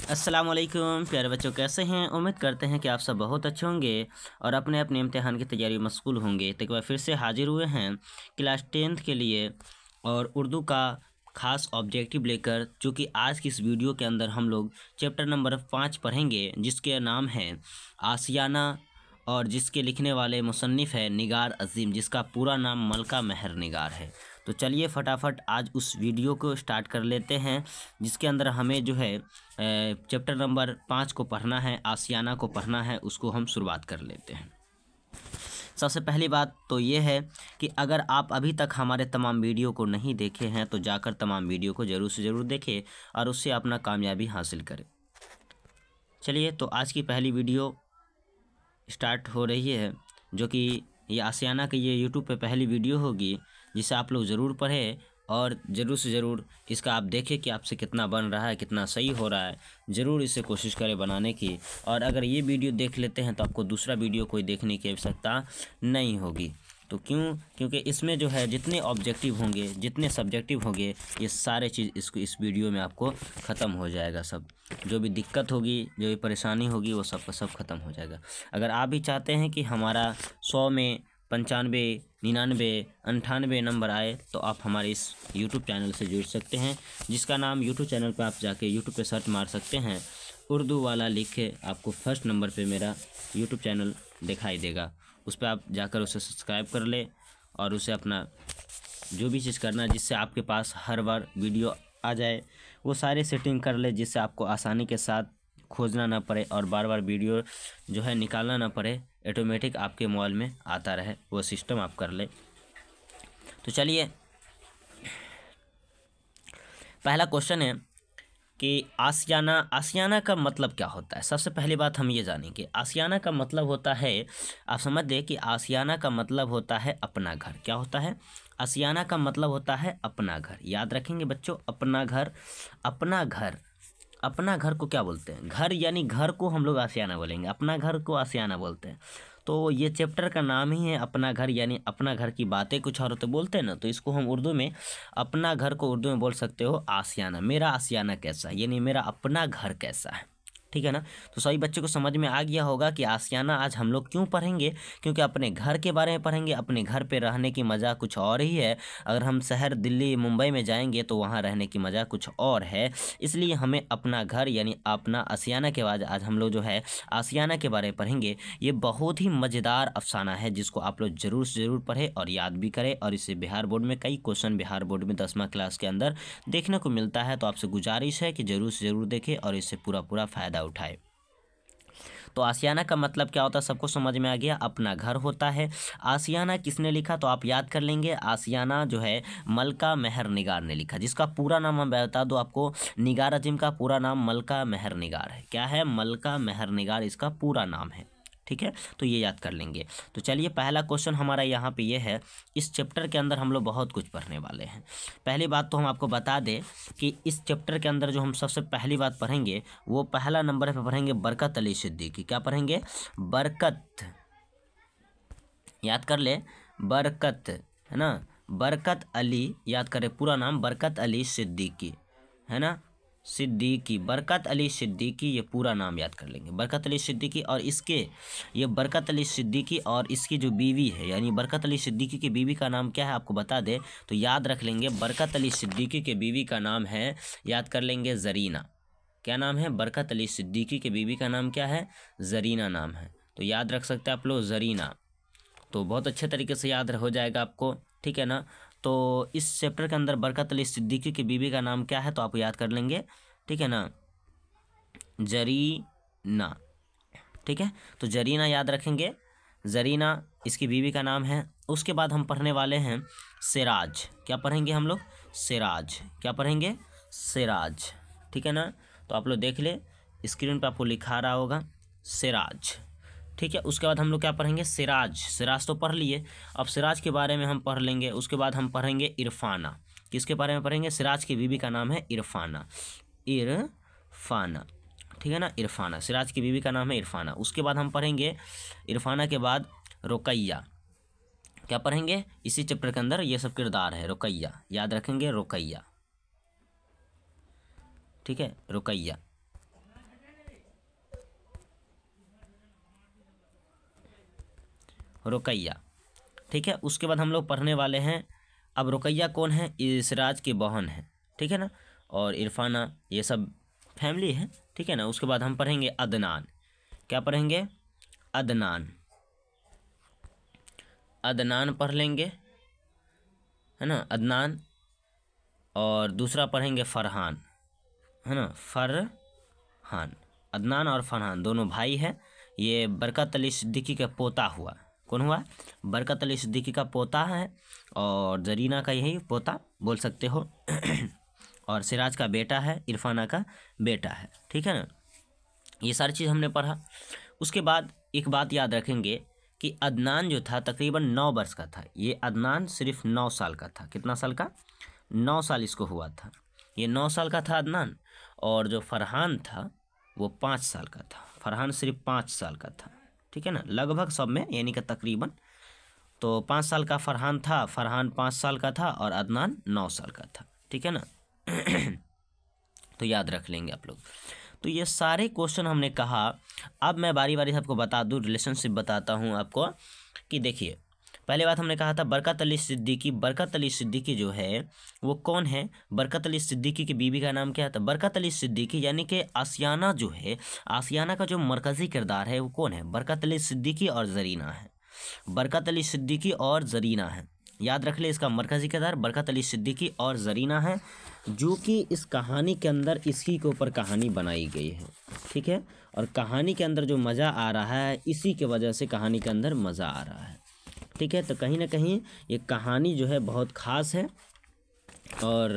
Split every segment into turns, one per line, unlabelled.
अस्सलाम वालेकुम प्यारे बच्चों, कैसे हैं। उम्मीद करते हैं कि आप सब बहुत अच्छे होंगे और अपने अपने इम्तिहान की तैयारी में मशगूल होंगे। तो एक बार फिर से हाजिर हुए हैं क्लास 10th के लिए और उर्दू का ख़ास ऑब्जेक्टिव लेकर, जो कि आज की इस वीडियो के अंदर हम लोग चैप्टर नंबर 5 पढ़ेंगे, जिसके नाम है आशियाना और जिसके लिखने वाले मुसन्निफ़ है निगार अज़ीम, जिसका पूरा नाम मलका मेहर निगार है। तो चलिए फटाफट आज उस वीडियो को स्टार्ट कर लेते हैं, जिसके अंदर हमें जो है चैप्टर नंबर 5 को पढ़ना है, आशियाना को पढ़ना है। उसको हम शुरुआत कर लेते हैं। सबसे पहली बात तो ये है कि अगर आप अभी तक हमारे तमाम वीडियो को नहीं देखे हैं तो जाकर तमाम वीडियो को ज़रूर से ज़रूर देखें और उससे अपना कामयाबी हासिल करें। चलिए तो आज की पहली वीडियो स्टार्ट हो रही है, जो कि ये आशियाना की ये यूट्यूब पे पहली वीडियो होगी, जिसे आप लोग ज़रूर पढ़ें और ज़रूर से ज़रूर इसका आप देखें कि आपसे कितना बन रहा है, कितना सही हो रहा है। ज़रूर इसे कोशिश करें बनाने की, और अगर ये वीडियो देख लेते हैं तो आपको दूसरा वीडियो कोई देखने की आवश्यकता नहीं होगी। तो क्योंकि इसमें जो है जितने ऑब्जेक्टिव होंगे, जितने सब्जेक्टिव होंगे, ये सारे चीज़ इस वीडियो में आपको ख़त्म हो जाएगा। सब जो भी दिक्कत होगी, जो भी परेशानी होगी, वो सब का सब ख़त्म हो जाएगा। अगर आप भी चाहते हैं कि हमारा 100 में 95, 99, 98 नंबर आए, तो आप हमारे इस यूट्यूब चैनल से जुड़ सकते हैं, जिसका नाम यूट्यूब चैनल पर आप जाके यूट्यूब पे सर्च मार सकते हैं, उर्दू वाला लिख के आपको फर्स्ट नंबर पे मेरा यूट्यूब चैनल दिखाई देगा। उस पर आप जाकर उसे सब्सक्राइब कर ले और उसे अपना जो भी चीज़ करना है, जिससे आपके पास हर बार वीडियो आ जाए, वो सारे सेटिंग कर ले, जिससे आपको आसानी के साथ खोजना ना पड़े और बार बार वीडियो जो है निकालना ना पड़े, ऑटोमेटिक आपके मोबाइल में आता रहे, वो सिस्टम आप कर ले। तो चलिए पहला क्वेश्चन है कि आशियाना का मतलब क्या होता है। सबसे पहली बात हम ये जानेंगे, आशियाना का मतलब होता है, आप समझ लें कि आशियाना का मतलब होता है अपना घर। क्या होता है? आशियाना का मतलब होता है अपना घर। याद रखेंगे बच्चों, अपना घर। अपना घर, अपना घर को क्या बोलते हैं? घर यानी घर को हम लोग आशियाना बोलेंगे, अपना घर को आशियाना बोलते हैं। तो ये चैप्टर का नाम ही है अपना घर, यानी अपना घर की बातें कुछ और होते बोलते हैं ना, तो इसको हम उर्दू में, अपना घर को उर्दू में बोल सकते हो आशियाना। मेरा आशियाना कैसा है, यानी मेरा अपना घर कैसा है। ठीक है ना। तो सभी बच्चों को समझ में आ गया होगा कि आशियाना आज हम लोग क्यों पढ़ेंगे, क्योंकि अपने घर के बारे में पढ़ेंगे। अपने घर पे रहने की मज़ा कुछ और ही है। अगर हम शहर दिल्ली मुंबई में जाएंगे तो वहाँ रहने की मज़ा कुछ और है। इसलिए हमें अपना घर यानी अपना आशियाना के बाद आज हम लोग जो है आशियाना के बारे में पढ़ेंगे। ये बहुत ही मज़ेदार अफसाना है, जिसको आप लोग ज़रूर से ज़रूर पढ़ें और याद भी करें। और इससे बिहार बोर्ड में कई क्वेश्चन, बिहार बोर्ड में 10वीं क्लास के अंदर देखने को मिलता है। तो आपसे गुजारिश है कि ज़रूर से ज़रूर देखें और इससे पूरा फ़ायदा उठाए। तो आशियाना का मतलब क्या होता है, सबको समझ में आ गया। अपना घर होता है। आशियाना किसने लिखा, तो आप याद कर लेंगे। आशियाना जो है मलका मेहर निगार ने लिखा, जिसका पूरा नाम मैं बता दूं आपको, निगार अजीम का पूरा नाम मलका मेहर निगार है। क्या है? मलका मेहर निगार इसका पूरा नाम है। ठीक है, तो ये याद कर लेंगे। तो चलिए पहला क्वेश्चन हमारा यहाँ पे ये है। इस चैप्टर के अंदर हम लोग बहुत कुछ पढ़ने वाले हैं। पहली बात तो हम आपको बता दें कि इस चैप्टर के अंदर जो हम सबसे पहली बात पढ़ेंगे, वो पहला नंबर पे पढ़ेंगे बरकत अली सिद्दीकी। क्या पढ़ेंगे? बरकत। याद कर ले, बरकत, है ना। बरकत अली, याद करें पूरा नाम बरकत अली सिद्दीकी, है ना। सिद्दीकी, बरकत अली सिद्दीकी, ये पूरा नाम याद कर लेंगे, बरकत अली सिद्दीकी। और इसके, ये बरकत अली सिद्दीकी और इसकी जो बीवी है, यानी बरकत अली सिद्दीकी की बीवी का नाम क्या है आपको बता दे, तो याद रख लेंगे बरकत अली सिद्दीकी के बीवी का नाम है, याद कर लेंगे, जरीना। क्या नाम है? बरकत अली सिद्दीकी के बीवी का नाम क्या है? जरीना नाम है। तो याद रख सकते हैं आप लोग, जरीना। तो बहुत अच्छे तरीके से याद हो जाएगा आपको। ठीक है ना। तो इस चैप्टर के अंदर बरकत अली सिद्दीकी की बीवी का नाम क्या है, तो आप याद कर लेंगे। ठीक है ना, जरीना। ठीक है, तो जरीना याद रखेंगे, जरीना इसकी बीवी का नाम है। उसके बाद हम पढ़ने वाले हैं सिराज। क्या पढ़ेंगे हम लोग? सिराज। क्या पढ़ेंगे? सिराज। ठीक है ना। तो आप लोग देख ले, स्क्रीन पर आपको लिखा रहा होगा सिराज। ठीक है, उसके बाद हम लोग क्या पढ़ेंगे? सिराज। सिराज तो पढ़ लिए, अब सिराज के बारे में हम पढ़ लेंगे। उसके बाद हम पढ़ेंगे इरफाना। किसके बारे में पढ़ेंगे? सिराज की बीवी का नाम है इरफाना। इरफाना, ठीक है ना, इरफाना। सिराज की बीवी का नाम है इरफाना। उसके बाद हम पढ़ेंगे इरफाना के बाद रुकैया। क्या पढ़ेंगे? इसी चैप्टर के अंदर ये सब किरदार है, रुकैया। याद रखेंगे, रुकैया। ठीक है, रुकैया। रुकैया। ठीक है, उसके बाद हम लोग पढ़ने वाले हैं, अब रुकैया कौन है, इसराज की बहन है, ठीक है ना, और इरफाना, ये सब फैमिली है, ठीक है ना। उसके बाद हम पढ़ेंगे अदनान, क्या पढ़ेंगे, अदनान, अदनान पढ़ लेंगे, है ना, अदनान। और दूसरा पढ़ेंगे फरहान, है ना, फरहान। अदनान और फरहान दोनों भाई हैं। ये बरकत अली सिद्दीकी का पोता हुआ, कौन हुआ, बरकत अली सिद्दीकी का पोता है, और जरीना का यही पोता बोल सकते हो और सिराज का बेटा है, इरफाना का बेटा है, ठीक है ना। ये सारी चीज़ हमने पढ़ा। उसके बाद एक बात याद रखेंगे कि अदनान जो था तकरीबन 9 वर्ष का था। ये अदनान सिर्फ 9 साल का था। कितना साल का, 9 साल इसको हुआ था। ये 9 साल का था अदनान। और जो फरहान था वो 5 साल का था। फरहान सिर्फ 5 साल का था, ठीक है ना, लगभग सब में, यानी कि तकरीबन। तो 5 साल का फरहान था, फरहान 5 साल का था, और अदनान 9 साल का था, ठीक है ना तो याद रख लेंगे आप लोग। तो ये सारे क्वेश्चन हमने कहा। अब मैं बारी बारी से आपको बता दूं, रिलेशनशिप बताता हूं आपको कि देखिए, पहले बात हमने कहा था बरकत अली सिद्दीकी। बरकत अली सिद्दीकी जो है वो कौन है, बरकत अली सिद्दीकी की बीवी का नाम क्या था, बरकत अली सिद्दीकी, यानी कि आसियाना जो है, आसियाना का जो मरकज़ी किरदार है वो कौन है, बरकत अली सिद्दीकी और जरीना है। बरकत अली सिद्दीकी और जरीना है, याद रख ले, इसका मरकज़ी किरदार बरकत अली सिद्दीकी और जरीना है, जो कि इस कहानी के अंदर इसी के ऊपर कहानी बनाई गई है, ठीक है। और कहानी के अंदर जो मज़ा आ रहा है, इसी के वजह से कहानी के अंदर मज़ा आ रहा है, ठीक है। तो कहीं ना कहीं ये कहानी जो है बहुत ख़ास है, और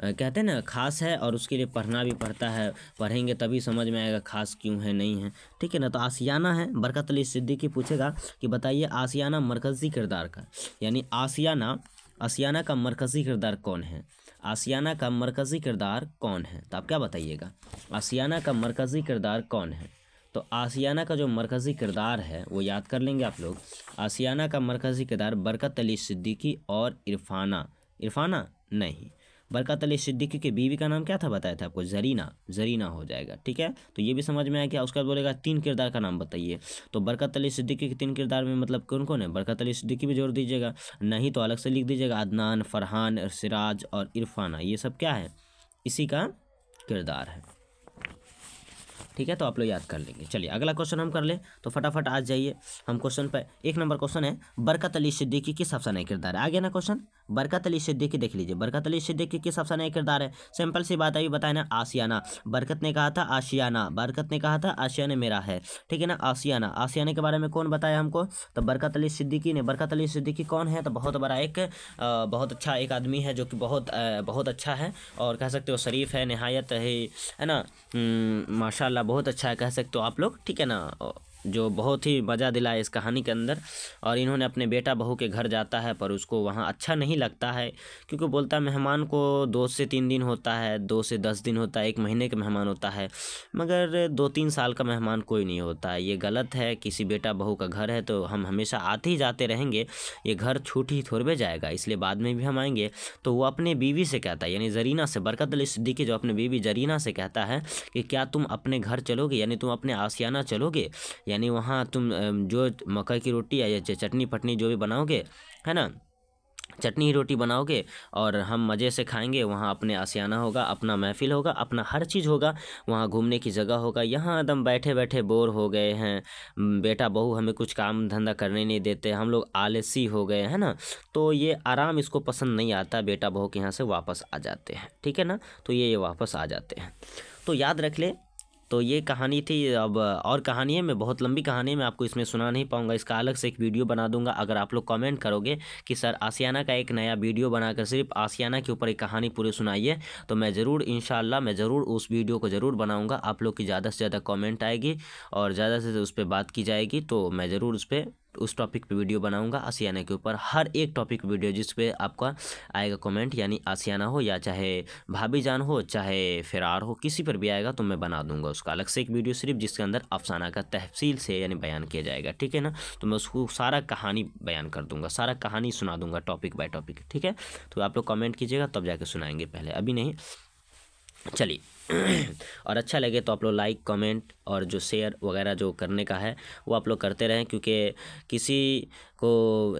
कहते हैं ना ख़ास है, और उसके लिए पढ़ना भी पड़ता है। पढ़ेंगे तभी समझ में आएगा ख़ास क्यों है, नहीं है, ठीक है ना। तो आसियाना है, बरकत अली सिद्दीकी पूछेगा कि बताइए आसियाना मरकज़ी किरदार का, यानी आसियाना का मरकज़ी किरदार कौन है, आसियाना का मरकज़ी किरदार कौन है। तो आप क्या बताइएगा, आसियाना का मरकज़ी किरदार कौन है। तो आसियाना का जो मरकज़ी किरदार है वो याद कर लेंगे आप लोग। आसियाना का मरकज़ी किरदार बरकत अली सिद्दीकी और इरफाना नहीं, बरकत अली सिद्दीकी की बीवी का नाम क्या था बताया था आपको, जरीना हो जाएगा, ठीक है। तो ये भी समझ में आया क्या। उसके बाद बोलेगा 3 किरदार का नाम बताइए। तो बरकत अली सिद्दीकी के 3 किरदार में मतलब कौन कौन है, बरकत अली सिद्दीकी भी जोड़ दीजिएगा, नहीं तो अलग से लिख दीजिएगा, अदनान, फरहान, सिराज और इरफाना, ये सब क्या है, इसी का किरदार है, ठीक है। तो आप लोग याद कर लेंगे। चलिए अगला क्वेश्चन हम कर ले, तो फटाफट आ जाइए हम क्वेश्चन पे। 1 नंबर क्वेश्चन है, बरकत अली सिद्दीकी किस अफसाना किरदार है। आ गया ना क्वेश्चन, बरकत अली सिद्दीकी देख लीजिए, बरकत अली सिद्दीकी किस अफसाना किरदार है। सिंपल सी बात है, बताए ना, आसियाना। बरकत ने कहा था आशियाना, बरकत ने कहा था आशियाना मेरा है, ठीक है ना। आसियाना के बारे में कौन बताया हमको, तो बरकत अली सिद्दीकी ने। बरकत अली सिद्दीकी कौन है, तो बहुत बड़ा एक बहुत अच्छा एक आदमी है, जो कि बहुत अच्छा है, और कह सकते हो शरीफ है, नहायत है ना, माशाल्लाह बहुत अच्छा है कह सकते हो आप लोग, ठीक है ना, जो बहुत ही मज़ा दिलाए इस कहानी के अंदर। और इन्होंने अपने बेटा बहू के घर जाता है, पर उसको वहाँ अच्छा नहीं लगता है, क्योंकि बोलता है मेहमान को 2 से 3 दिन होता है, 2 से 10 दिन होता है, 1 महीने का मेहमान होता है, मगर 2-3 साल का मेहमान कोई नहीं होता है। ये गलत है, किसी बेटा बहू का घर है तो हम हमेशा आते ही जाते रहेंगे, ये घर छूट ही थोड़े जाएगा, इसलिए बाद में भी हम आएंगे। तो वो अपने बीवी से कहता है, यानी जरीना से, बरकत अली सिद्दीकी जो अपने बीवी जरीना से कहता है कि क्या तुम अपने घर चलोगे, यानी तुम अपने आसियाना चलोगे, यानी वहाँ तुम जो मकई की रोटी या चटनी पटनी जो भी बनाओगे, है ना, चटनी ही रोटी बनाओगे, और हम मज़े से खाएंगे। वहाँ अपने आसियाना होगा, अपना महफिल होगा, अपना हर चीज़ होगा, वहाँ घूमने की जगह होगा। यहाँ एकदम बैठे बैठे बोर हो गए हैं, बेटा बहू हमें कुछ काम धंधा करने नहीं देते, हम लोग आलसी हो गए हैं ना, तो ये आराम इसको पसंद नहीं आता, बेटा बहू के यहाँ से वापस आ जाते हैं, ठीक है ना। तो ये वापस आ जाते हैं, तो याद रख ले। तो ये कहानी थी। अब और कहानी है, मैं बहुत लंबी कहानी है, मैं आपको इसमें सुना नहीं पाऊंगा, इसका अलग से एक वीडियो बना दूंगा। अगर आप लोग कमेंट करोगे कि सर आसियाना का एक नया वीडियो बनाकर सिर्फ आसियाना के ऊपर एक कहानी पूरी सुनाइए, तो मैं ज़रूर इंशाल्लाह मैं ज़रूर उस वीडियो को ज़रूर बनाऊँगा। आप लोग की ज़्यादा से ज़्यादा कॉमेंट आएगी और ज़्यादा से उस पर बात की जाएगी, तो मैं ज़रूर उस टॉपिक पे वीडियो बनाऊंगा, आसियाना के ऊपर हर एक टॉपिक वीडियो जिस पे आपका आएगा कमेंट, यानी आसियाना हो या चाहे भाभी जान हो चाहे फ़िरार हो, किसी पर भी आएगा तो मैं बना दूंगा उसका अलग से एक वीडियो सिर्फ, जिसके अंदर अफसाना का तफसील से यानी बयान किया जाएगा, ठीक है ना। तो मैं उसको सारा कहानी बयान कर दूंगा, सारा कहानी सुना दूंगा टॉपिक बाय टॉपिक, ठीक है। तो आप लोग कमेंट कीजिएगा तब जाके सुनाएंगे, पहले अभी नहीं। चलिए और अच्छा लगे तो आप लोग लाइक कमेंट और जो शेयर वगैरह जो करने का है वो आप लोग करते रहें, क्योंकि किसी को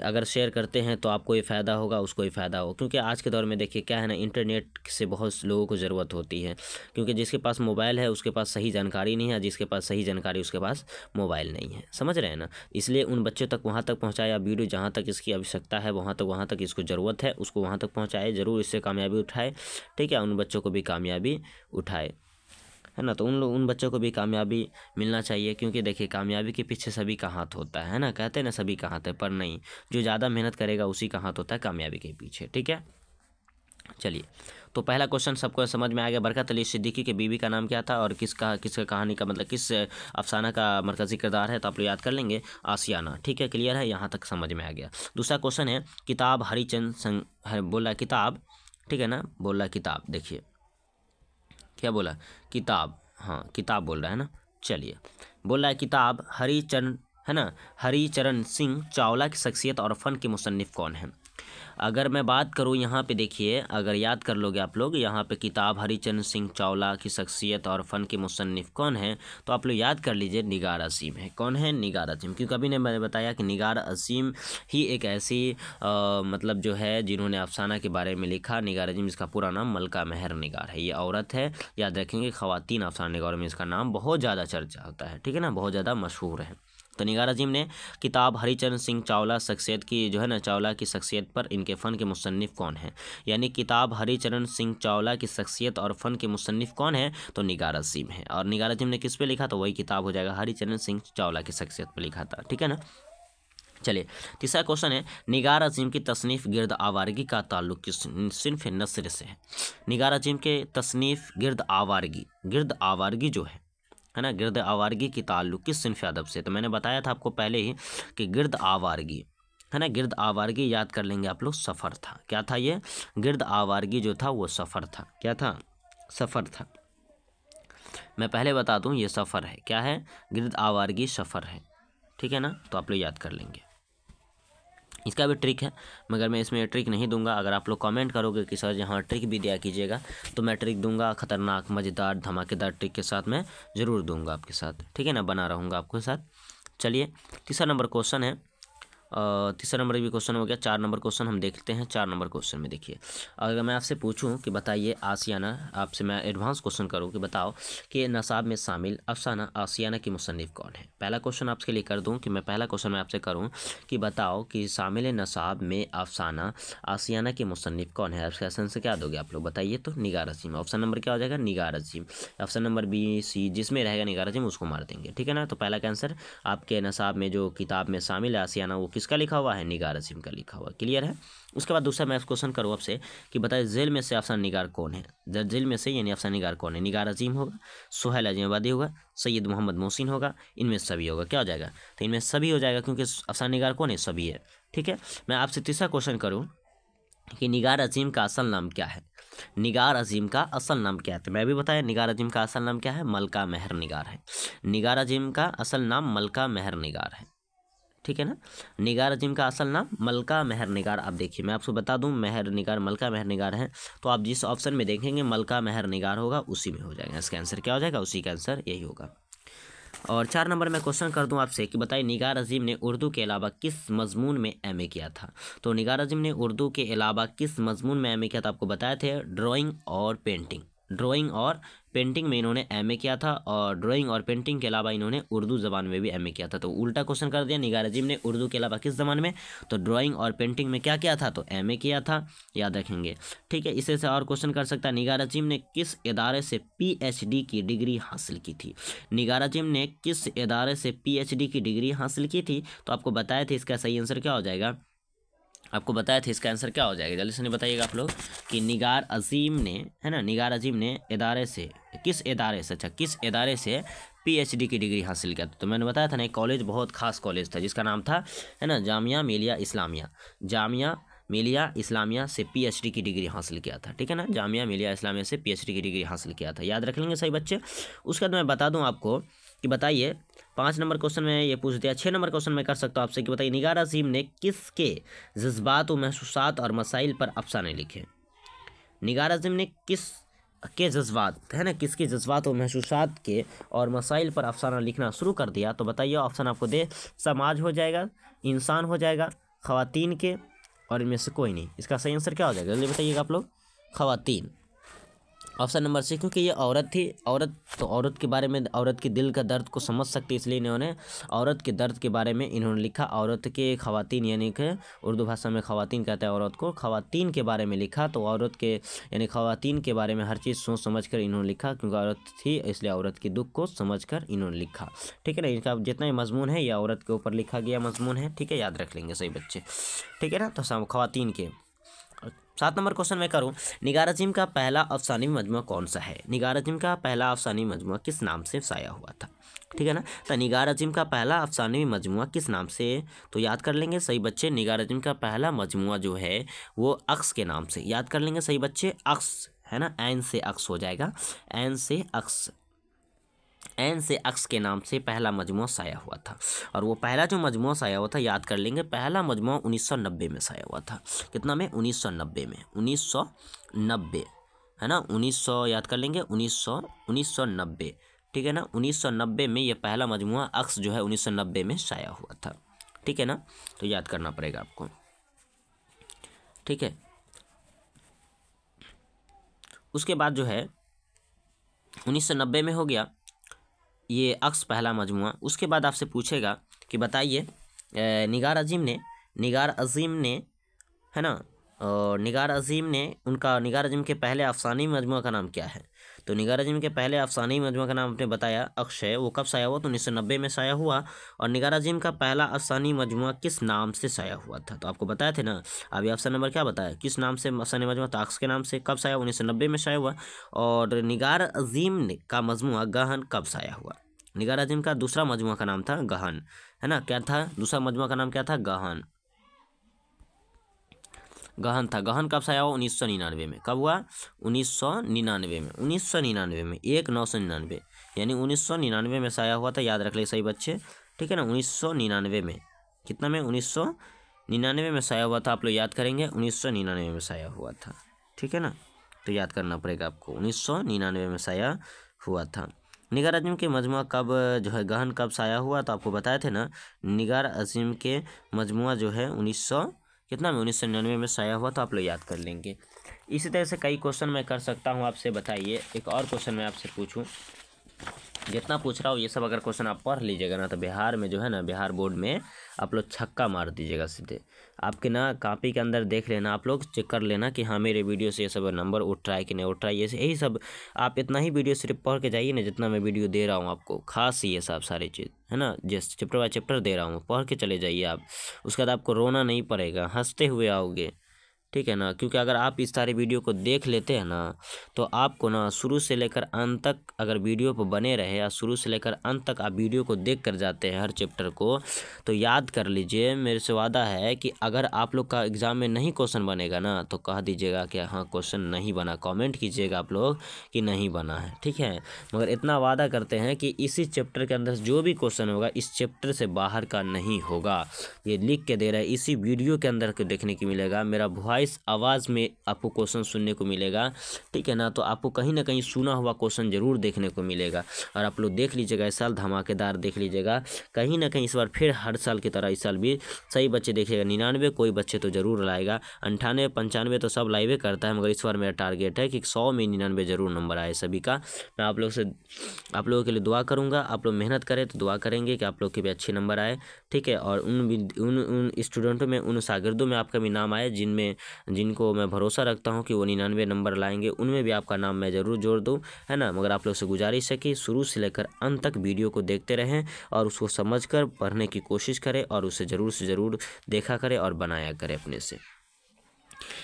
अगर शेयर करते हैं तो आपको ही फ़ायदा होगा, उसको ही फ़ायदा हो। क्योंकि आज के दौर में देखिए क्या है ना, इंटरनेट से बहुत लोगों को ज़रूरत होती है, क्योंकि जिसके पास मोबाइल है उसके पास सही जानकारी नहीं है, जिसके पास सही जानकारी उसके पास मोबाइल नहीं है, समझ रहे हैं ना। इसलिए उन बच्चों तक वहाँ तक पहुँचाया वीडियो, जहाँ तक इसकी आवश्यकता है वहाँ तक इसको ज़रूरत है, उसको वहाँ तक पहुँचाए, ज़रूर इससे कामयाबी उठाए, ठीक है। उन बच्चों को भी कामयाबी उठाए, है ना। तो उन बच्चों को भी कामयाबी मिलना चाहिए, क्योंकि देखिए कामयाबी के पीछे सभी का हाथ होता है ना, कहते हैं ना सभी का हाथ है, पर नहीं, जो ज़्यादा मेहनत करेगा उसी का हाथ होता है कामयाबी के पीछे, ठीक है। चलिए, तो पहला क्वेश्चन सबको समझ में आ गया। बरकत अली सिद्दीकी के बीवी का नाम क्या था और किसका कहानी का मतलब किस अफसाना का मरकजी किरदार है, तो आप लोग याद कर लेंगे आसियाना, ठीक है। क्लियर है, यहाँ तक समझ में आ गया। दूसरा क्वेश्चन है, किताब हरिचंद बोला किताब, ठीक है ना, बोला किताब, देखिए क्या बोला, किताब, हाँ किताब बोल रहा है ना। चलिए, बोल रहा है किताब हरिचरण, है ना, हरिचरण सिंह चावला की शख्सियत और फ़न के मुसन्निफ़ कौन है। अगर मैं बात करूँ यहाँ पे देखिए, अगर याद कर लोगे आप लोग, यहाँ पे किताब हरिचरण सिंह चावला की शख्सियत और फ़न के मुसन्निफ़ कौन है, तो आप लोग याद कर लीजिए निगार अज़ीम है। कौन है, निगार अज़ीम। क्योंकि अभी ने मैंने बताया कि निगार अज़ीम ही एक ऐसी मतलब जो है जिन्होंने अफसाना के बारे में लिखा। निगार अज़ीम, इसका पूरा नाम मलका महर निगार है, ये औरत है, याद रखेंगे। ख़वातीन अफसाना निगारों में इसका नाम बहुत ज़्यादा चर्चा होता है, ठीक है ना, बहुत ज़्यादा मशहूर है। तो निगार अज़ीम ने किताब हरिचरण सिंह चावला शख्सियत की जो है ना, चावला की शख्सियत पर इनके फ़न के मुसन्निफ़ कौन है, यानी किताब हरिचरण सिंह चावला की शख्सियत और फ़न के मुसन्निफ़ कौन है, तो निगार अज़ीम है। और निगार अज़ीम ने किस पे लिखा, तो वही किताब हो जाएगा हरिचरण सिंह चावला की शख्सियत पर लिखा था, ठीक है ना। चलिए, तीसरा क्वेश्चन है, निगार अज़ीम की तसनीफ़ गिर्द आवारगी का ताल्लुक़ किस सिन्फ़ नस्र से है। निगार अज़ीम के तसनीफ़ गिर्द आवारगी जो है ना, गिर्द आवारगी की ताल्लुक़ किस सिन्फ़ अदब से। तो मैंने बताया था आपको पहले ही कि गिर्द आवारगी, है ना, गिर्द आवारगी याद कर लेंगे आप लोग, सफ़र था। क्या था ये, गिर्द आवारगी जो था वो सफ़र था। क्या था, सफ़र था। मैं पहले बता दूं ये सफ़र है, क्या है, गिर्द आवारगी सफ़र है, ठीक है ना। तो आप लोग याद कर लेंगे। इसका भी ट्रिक है, मगर मैं इसमें ट्रिक नहीं दूंगा। अगर आप लोग कमेंट करोगे कि सर यहाँ ट्रिक भी दिया कीजिएगा, तो मैं ट्रिक दूंगा, ख़तरनाक मज़ेदार धमाकेदार ट्रिक के साथ मैं ज़रूर दूंगा आपके साथ, ठीक है ना, बना रहूँगा आपके साथ। चलिए, तीसरा नंबर क्वेश्चन है, तीसरा नंबर भी क्वेश्चन हो गया। 4 नंबर क्वेश्चन हम देखते हैं। 4 नंबर क्वेश्चन में देखिए, अगर मैं आपसे पूछूं कि बताइए आसियाना, आपसे मैं एडवांस क्वेश्चन करूं कि बताओ कि नसाब में शामिल अफसाना आसियाना की मुसन्निफ़ कौन है। पहला क्वेश्चन आपके लिए कर दूं कि मैं पहला क्वेश्चन मैं आपसे करूं कि बताओ कि शामिल नसाब में अफसाना आसियाना की मुसन्निफ़ कौन है। आपके आंसर क्या दोगे आप लोग, बताइए। तो निगार अज़ीम, ऑप्शन नंबर क्या हो जाएगा, निगार अज़ीम। ऑप्शन नंबर बी सी जिसमें रहेगा निगार अज़ीम उसको मार देंगे, ठीक है ना। तो पहला का आंसर आपके नसाब में जो किताब में शामिल है आसियाना, वो किसका लिखा हुआ है, निगार अज़ीम का लिखा हुआ, क्लियर है। उसके बाद दूसरा मैं क्वेश्चन करूँ आपसे कि बताइए जेल में से अफसाना निगार कौन है। जेल में से यानी अफसाना निगार कौन है, निगार अज़ीम होगा, सुहैल अज़ीमाबादी होगा, सैयद मोहम्मद मोहसिन होगा, इनमें सभी होगा। क्या हो जाएगा, तो इनमें सभी हो जाएगा, क्योंकि अफसाना निगार कौन है, सभी है, ठीक है। मैं आपसे तीसरा क्वेश्चन करूँ कि निगार अज़ीम का असल नाम क्या है। निगार अज़ीम का असल नाम क्या है, तो मैं भी बताया निगार अज़ीम का असल नाम क्या है, मलका महर निगार है। निगार अज़ीम का असल नाम मलका महर निगार है, ठीक है ना। निगार अज़ीम का असल नाम मलका महर निगार। आप देखिए, मैं आपको बता दूं, महर निगार मलका महर निगार है, तो आप जिस ऑप्शन में देखेंगे मलका महर निगार होगा उसी में हो जाएगा। इसका आंसर क्या हो जाएगा, उसी का आंसर यही होगा। और 4 नंबर में क्वेश्चन कर दूं आपसे कि बताइए निगार अज़ीम ने उर्दू के अलावा किस मजमून में एमए किया था। तो निगार अज़ीम ने उर्दू के अलावा किस मजमून में एमए किया था, आपको बताए थे ड्राइंग और पेंटिंग। ड्राइंग और पेंटिंग में इन्होंने एमए किया था, और ड्राइंग और पेंटिंग के अलावा इन्होंने उर्दू ज़बान में भी एमए किया था। तो उल्टा क्वेश्चन कर दिया, निगार अज़ीम ने उर्दू के अलावा किस ज़बान में, तो ड्राइंग और पेंटिंग में क्या किया था, तो एमए किया था, याद रखेंगे, ठीक है। इसे से और क्वेश्चन कर सकता है, निगार अज़ीम ने किस इदारे से पीएचडी की डिग्री हासिल की थी। निगार अज़ीम ने किस इदारे से पीएचडी की डिग्री हासिल की थी, तो आपको बताया था इसका सही आंसर क्या हो जाएगा, आपको बताया था इसका आंसर क्या हो जाएगा, जल्दी से नहीं बताइएगा आप लोग कि निगार अज़ीम ने, है ना, निगार अज़ीम ने इदारे से, किस इदारे से, अच्छा किस इदारे से पीएचडी की डिग्री हासिल किया था। तो मैंने बताया था ना, एक कॉलेज बहुत खास कॉलेज था जिसका नाम था, है ना, जामिया मिलिया इस्लामिया, जामिया मिलिया इस्लामिया से पीएचडी की डिग्री हासिल किया था, ठीक है ना, जामिया मिलिया इस्लामिया से पीएचडी की डिग्री हासिल किया था, याद रख लेंगे सही बच्चे। उसके बाद मैं बता दूं आपको कि बताइए 5 नंबर क्वेश्चन में ये पूछ दिया। 6 नंबर क्वेश्चन मैं कर सकता हूँ आपसे कि बताइए निगार अज़ीम ने किसके जज्बात व महसूसात और मसाइल पर अफसाने लिखे। निगार अज़ीम ने किस के जज्बात है ना, किसके जज्बात और महसूसात के और मसाइल पर अफसाना लिखना शुरू कर दिया, तो बताइए ऑप्शन आपको दे, समाज हो जाएगा, इंसान हो जाएगा, ख़वातीन के, और इनमें से कोई नहीं। इसका सही आंसर क्या हो जाएगा जल्दी बताइएगा आप लोग, ख़वातीन। ऑप्शन नंबर सी, क्योंकि ये औरत थी, औरत तो औरत के बारे में, औरत के दिल का दर्द को समझ सकती, इसलिए इन्होंने औरत के दर्द के बारे में इन्होंने लिखा। औरत के ख़वातीन यानी कि उर्दू भाषा में ख़वातीन कहते हैं औरत को, ख़वातीन के बारे में लिखा, तो औरत के यानी ख़वातीन के बारे में हर चीज़ सोच समझ कर इन्होंने लिखा, क्योंकि औरत थी इसलिए औरत के दुख को समझ कर इन्होंने लिखा। ठीक है ना, इनका जितना भी मजमून है यह औरत के ऊपर लिखा गया मजमून है। ठीक है, याद रख लेंगे सही बच्चे। ठीक है ना, तो ख़वातीन के। 7 नंबर क्वेश्चन मैं करूं, निगार अज़ीम का पहला अफसानी मजमूआ कौन सा है? निगार अज़ीम का पहला अफसानी मजमूआ किस नाम से शाया हुआ था? ठीक है ना, तो निगार अज़ीम का पहला अफसानी मजमूआ किस नाम से, तो याद कर लेंगे सही बच्चे, निगार अज़ीम का पहला मजमूआ जो है वो अक्स के नाम से, याद कर लेंगे सही बच्चे, अक्स है ना, एन से अक्स हो जाएगा, एन से अक्स, एन से अक्स के नाम से पहला मजमूआ शाया हुआ था। और वो पहला जो मजमूआ शाया हुआ था याद कर लेंगे, पहला मजमूआ 1990 में शाया हुआ था। कितना में? 1990 में, 1990 है ना, 1900 याद कर लेंगे, 1990। ठीक है ना, 1990 में ये पहला मजमूआ अक्स जो है 1990 में शाया हुआ था। ठीक है ना, तो याद करना पड़ेगा आपको। ठीक है, उसके बाद जो है 1990 में हो गया ये अक्स पहला मजमूआ। उसके बाद आपसे पूछेगा कि बताइए निगार अज़ीम ने है ना, और निगार अज़ीम ने उनका, निगार अज़ीम के पहले अफसानी मजमूआ का नाम क्या है? तो निगार अज़ीम के पहले अफसानी मजमूआ का नाम आपने बताया अक्स है, वो कब शाया हुआ? तो 1990 में शाया हुआ। और निगार अज़ीम का पहला अफसानी मजमूआ किस नाम से शाया हुआ था? तो आपको बताया थे ना, अभी ऑप्शन नंबर क्या बताया, किस नाम से अफसानी मजमूआ? तो अक्स के नाम से। कब शाया? 1990 में शाया हुआ। और निगार अज़ीम का मजमूआ गहन कब शाया हुआ? निगार अज़ीम का दूसरा मजमूआ का नाम था गहन, है ना, क्या था दूसरा मजमूआ का नाम? क्या था? गहन, गहन था। गहन कब शाया हुआ? 1999 में। कब हुआ? 1999 में, 1999 में, 1999 यानी 1999 में शाया हुआ था, याद रख ले सही बच्चे। ठीक है ना, 1999 में, कितना में? 1999 में शाया हुआ था, आप लोग याद करेंगे, 1999 में शाया हुआ था। ठीक है ना, तो याद करना पड़ेगा आपको, 1999 में शाया हुआ था। निगार अज़ीम के मजमूआ कब जो है गहन कब शाया हुआ? तो आपको बताए थे ना, निगार अज़ीम के मजमूआ जो है 1999 में शाया हुआ, तो आप लोग याद कर लेंगे। इसी तरह से कई क्वेश्चन मैं कर सकता हूँ आपसे। बताइए एक और क्वेश्चन मैं आपसे पूछूं, जितना पूछ रहा हूँ ये सब अगर क्वेश्चन आप पढ़ लीजिएगा ना, तो बिहार में जो है ना, बिहार बोर्ड में आप लोग छक्का मार दीजिएगा सीधे। आपके ना कॉपी के अंदर देख लेना, आप लोग चेक कर लेना कि हाँ मेरे वीडियो से ये सब नंबर उठ रहा है कि नहीं उठ रहा है, यही सब आप इतना ही वीडियो सिर्फ पढ़ के जाइए ना, जितना मैं वीडियो दे रहा हूँ आपको, खास ये सब सारी चीज़ है ना, जिस चैप्टर बाय चैप्टर दे रहा हूँ पढ़ के चले जाइए आप। उसके बाद आपको रोना नहीं पड़ेगा, हंसते हुए आओगे। ठीक है ना, क्योंकि अगर आप इस सारे वीडियो को देख लेते हैं ना, तो आपको ना शुरू से लेकर अंत तक अगर वीडियो पर बने रहे, या शुरू से लेकर अंत तक आप वीडियो को देख कर जाते हैं हर चैप्टर को, तो याद कर लीजिए, मेरे से वादा है कि अगर आप लोग का एग्ज़ाम में नहीं क्वेश्चन बनेगा ना, तो कह दीजिएगा कि हाँ क्वेश्चन नहीं बना, कॉमेंट कीजिएगा आप लोग कि नहीं बना है। ठीक है, मगर इतना वादा करते हैं कि इसी चैप्टर के अंदर जो भी क्वेश्चन होगा इस चैप्टर से बाहर का नहीं होगा। ये लिख के दे रहा है, इसी वीडियो के अंदर के देखने की मिलेगा, मेरा वॉइस आवाज़ में आपको क्वेश्चन सुनने को मिलेगा। ठीक है ना, तो आपको कहीं ना कहीं सुना हुआ क्वेश्चन जरूर देखने को मिलेगा। और आप लोग देख लीजिएगा, इस साल धमाकेदार देख लीजिएगा, कहीं ना कहीं इस बार फिर हर साल की तरह इस साल भी सही बच्चे देखिएगा। 99 कोई बच्चे तो जरूर लाएगा, 98 95 तो सब लाइवे करता है, मगर इस बार मेरा टारगेट है कि 100 में 99 जरूर नंबर आए सभी का। मैं आप लोगों के लिए दुआ करूँगा, आप लोग मेहनत करें तो दुआ करेंगे कि आप लोग के भी अच्छे नंबर आए। ठीक है, और उन स्टूडेंटों में, उन शागिर्दों में आपका भी नाम आए जिनको मैं भरोसा रखता हूं कि वो 99 नंबर लाएंगे, उनमें भी आपका नाम मैं ज़रूर जोड़ दूं, है ना। मगर आप लोग से गुजारिश है कि शुरू से लेकर अंत तक वीडियो को देखते रहें और उसको समझकर पढ़ने की कोशिश करें, और उसे ज़रूर से ज़रूर देखा करें और बनाया करें अपने से।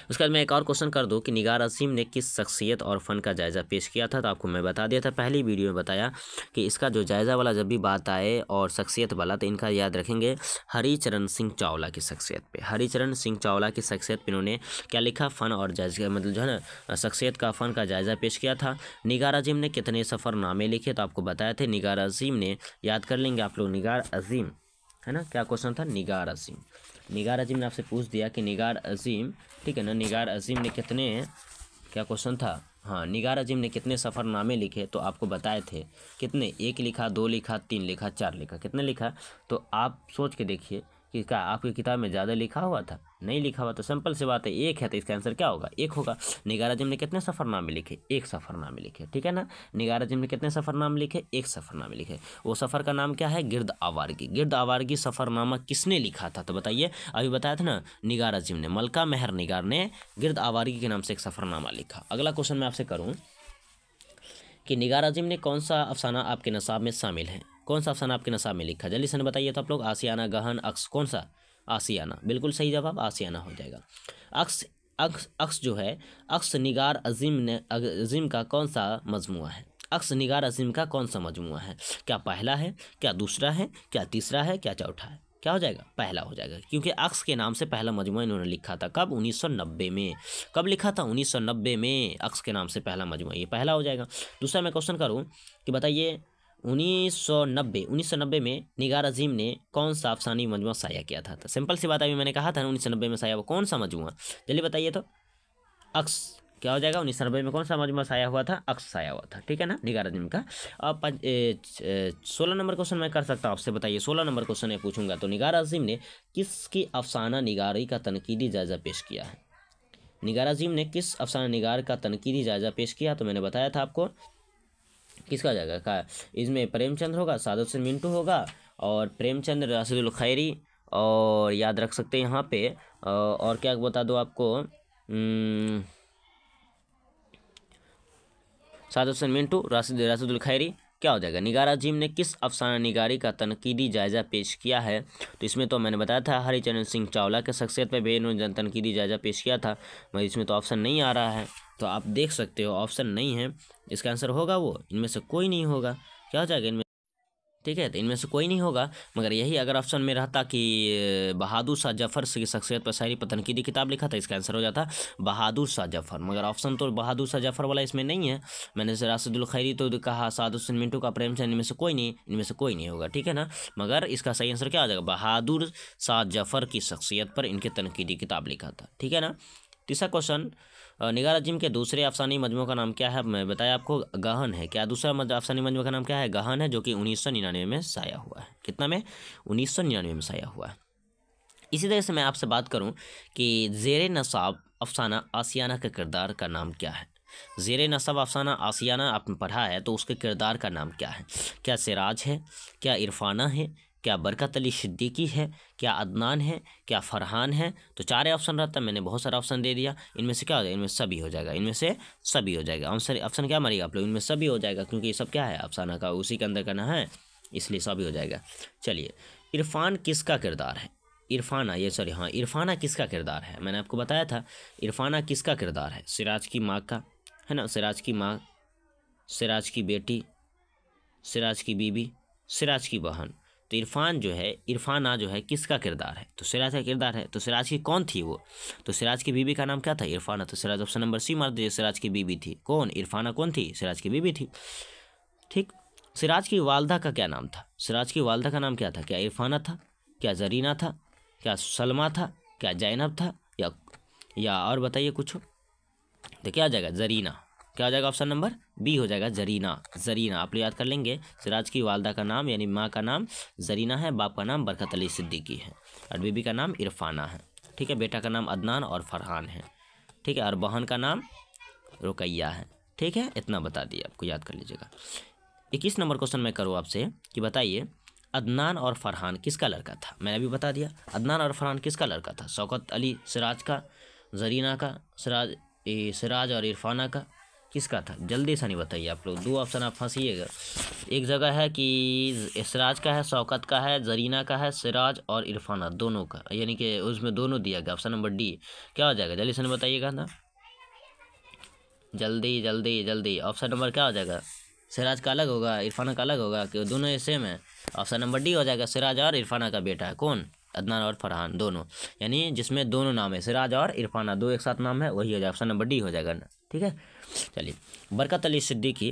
उसके बाद मैं एक और क्वेश्चन कर दूं कि निगार अज़ीम ने किस शख्सियत और फ़न का जायज़ा पेश किया था? तो आपको मैं बता दिया था, पहली वीडियो में बताया कि इसका जो जायज़ा वाला जब भी बात आए और शख्सियत वाला, तो इनका याद रखेंगे हरिचरण सिंह चावला की शख्सियत पे। हरिचरण सिंह चावला की शख्सियत पे इन्होंने क्या लिखा? फ़न और जायज़ा, मतलब जो है ना शख्सियत का फ़न का जायज़ा पेश किया था। निगार अज़ीम ने कितने सफ़रनामे लिखे? तो आपको बताया थे निगार अज़ीम ने, याद कर लेंगे आप लोग, निगार अज़ीम है ना, क्या क्वेश्चन था? निगार अज़ीम। निगार अज़ीम ने आपसे पूछ दिया कि निगार अज़ीम, ठीक है ना, निगार अज़ीम ने कितने, क्या क्वेश्चन था? हाँ, निगार अजीम ने कितने सफ़रनामे लिखे, तो आपको बताए थे कितने, 1 लिखा, 2 लिखा, 3 लिखा, 4 लिखा, कितने लिखा। तो आप सोच के देखिए कि क्या आपकी किताब में ज़्यादा लिखा हुआ था, नहीं लिखा हुआ। तो सिंपल सी बात है, 1 है तो इसका आंसर क्या होगा, 1 होगा। निगार अजीम ने कितने सफ़रनामे लिखे, 1 सफ़रनामे लिखे, ठीक है ना। निगार अजीम ने कितने सफ़रनामे लिखे, 1 सफ़रनामे लिखे। वो सफ़र का नाम क्या है, गिरद आवारगी। गिरद आवारगी सफ़रनामा किसने लिखा था, तो बताइए। अभी बताया था ना, निगार अजीम ने, मलका मेहर निगार ने गिरद आवारगी के नाम से एक सफ़रनामा लिखा। अगला क्वेश्चन मैं आपसे करूँ कि निगार अजीम ने कौन सा अफसाना आपके नसाब में शामिल है, कौन सा अफसाना आपके नसाब में लिखा, जल्दी से बताइए तो आप लोग। आसियाना, गहन, अक्स, कौन सा, आसियाना, बिल्कुल सही जवाब, आसियाना हो जाएगा। अक्स अक्स अक्स जो है, अक्स निगार अजीम का कौन सा मजमुआ है, अक्स निगार अजीम का कौन सा मजमुआ है, क्या पहला है, क्या दूसरा है, क्या तीसरा है, क्या चौथा है, क्या हो जाएगा, पहला हो जाएगा, क्योंकि अक्स के नाम से पहला मजमुआ इन्होंने लिखा था। कब, 1990 में। कब लिखा था, 1990 में, अक्स के नाम से पहला मजमुआ, ये पहला हो जाएगा। दूसरा मैं क्वेश्चन करूँ कि बताइए 1990 में निगार अजीम ने कौन सा अफसानी मजमुआ शाया किया था। तो सिंपल सी बात, अभी मैंने कहा था 1990 में शाया, वो कौन सा मजमुआ, जल्दी बताइए तो। अक्स, क्या हो जाएगा, 1990 में कौन सा मजमुआ शाया हुआ था, अक्स शाया हुआ था, ठीक है ना, निगार अजीम का। अब 16 नंबर क्वेश्चन मैं कर सकता हूँ आपसे, बताइए 16 नंबर क्वेश्चन मैं पूछूंगा। तो निगार अजीम ने किसकी अफसाना निगारी का तनकीदी जायज़ा पेश किया है, निगार अजीम ने किस अफसाना निगार का तनकीदी जायज़ा पेश किया। तो मैंने बताया था आपको, किसका जाएगा का, इसमें प्रेमचंद होगा, सादत हुसैन मिंटू होगा, और प्रेमचंद, राशिदुल खैरी, और याद रख सकते हैं यहाँ पे, और क्या बता दो आपको, सादत हुसैन मिंटू, राशिदुल खैरी, क्या हो जाएगा। निगार अजीम ने किस अफसाना निगारी का तनकीदी जायज़ा पेश किया है, तो इसमें तो मैंने बताया था हरिचरण सिंह चावला के शख्सियत पर बेनून तनकीदी जायज़ा पेश किया था, मगर इसमें तो ऑप्शन नहीं आ रहा है, तो आप देख सकते हो ऑप्शन नहीं है, इसका आंसर होगा वो, इनमें से कोई नहीं होगा, क्या हो जाएगा इनमें, ठीक है, तो इनमें से कोई नहीं होगा। मगर यही अगर ऑप्शन में रहता कि बहादुर शाह जफ़र की शख्सियत पर शायरी पर तनकीदी किताब लिखा था, इसका आंसर हो जाता बहादुर शाह जफ़र, मगर ऑप्शन तो बहादुर शाह जफ़र वाला इसमें नहीं है। मैंने से राशिदुल खैरी तो कहा, सादत हुसैन मिंटू का, प्रेमचंद, इनमें से कोई नहीं, इनमें से कोई नहीं होगा, ठीक है ना। मगर इसका सही आंसर क्या हो जाएगा, बहादुर शाह जफ़र की शख्सियत पर इनके तनकीदी किताब लिखा था, ठीक है ना। तीसरा क्वेश्चन, निगार अजीम के दूसरे अफसानी मजमू का नाम क्या है, मैं बताया आपको, गहन है। क्या दूसरा अफसानी मजमू का नाम क्या है, गहन है, जो कि 1999 में शाया हुआ है। कितना में, 1999 में शाया हुआ है। इसी तरह से मैं आपसे बात करूं कि ज़ेरे नसाब अफसाना आसियाना के किरदार का नाम क्या है। ज़ेरे नसाब अफसाना आसियाना आपने पढ़ा है, तो उसके किरदार का नाम क्या है, क्या सिराज है, क्या इरफाना है, क्या बरकत अली सिद्दीकी है, क्या अदनान है, क्या फरहान है। तो 4 ऑप्शन रहता है, मैंने बहुत सारा ऑप्शन दे दिया, इनमें से क्या हो जाएगा, इनमें सभी हो जाएगा, इनमें से सभी हो जाएगा। आंसर ऑप्शन क्या मारिएगा आप लोग, इनमें सभी हो जाएगा, क्योंकि ये सब क्या है, अफसाना का उसी के अंदर करना है, इसलिए सभी हो जाएगा। चलिए, इरफान किसका किरदार है, इरफाना, ये सॉरी हाँ, इरफाना किसका किरदार है, मैंने आपको बताया था इरफाना किसका किरदार है, सिराज की माँ का, है ना, सिराज की माँ, सिराज की बेटी, सिराज की बीबी, सिराज की बहन। तो इरफान जो है, इरफाना जो है किसका किरदार है, तो सिराज का किरदार है। तो सिराज की कौन थी वो, तो सिराज की बीबी का नाम क्या था, इरफाना। तो सिराज ऑप्शन नंबर सी मार दीजिए, सिराज की बीबी थी कौन, इरफाना कौन थी, सिराज की बीबी थी, ठीक। सिराज की वालदा का क्या नाम था, सिराज की वालदा का नाम क्या था, क्या इरफाना था, क्या जरीना था, क्या सलमा था, क्या जैनब था, या और बताइए कुछ, तो क्या आ जाएगा, जरीना, क्या आ जाएगा, ऑप्शन नंबर बी हो जाएगा, जरीना। जरीना आप लोग याद कर लेंगे, सिराज की वालदा का नाम यानी माँ का नाम जरीना है, बाप का नाम बरकत अली सिद्दीकी है, और बीबी का नाम इरफाना है, ठीक है। बेटा का नाम अदनान और फरहान है, ठीक है, और बहन का नाम रुकैया है, ठीक है। इतना बता दिया आपको, याद कर लीजिएगा। 21 नंबर क्वेश्चन मैं करूँ आपसे कि बताइए अदनान और फरहान किसका लड़का था, मैंने अभी बता दिया, अदनान और फरहान किसका लड़का था, शौकत अली सिराज का, जरीना का, सिराज और इरफाना का, किसका था, जल्दी से नहीं बताइए आप लोग, 2 ऑप्शन आप फंसीएगा। एक जगह है कि सिराज का है, शौकत का है, जरीना का है, सिराज और इरफाना दोनों का, यानी कि उसमें दोनों दिया गया, ऑप्शन नंबर डी, क्या हो जाएगा, जल्दी से नहीं बताइएगा ना, जल्दी जल्दी जल्दी, ऑप्शन नंबर क्या हो जाएगा, सिराज का अलग होगा, इरफाना का अलग होगा, कि दोनों सेम है, ऑप्शन नंबर डी हो जाएगा, सिराज और इरफाना का बेटा है कौन, अदनान और फरहान दोनों, यानी जिसमें दोनों नाम है, सिराज और इरफाना, 2 एक साथ नाम है, वही हो जाएगा, ऑप्शन नंबर डी हो जाएगा ना, ठीक है। चलिए, बरकत अली सिद्दीकी,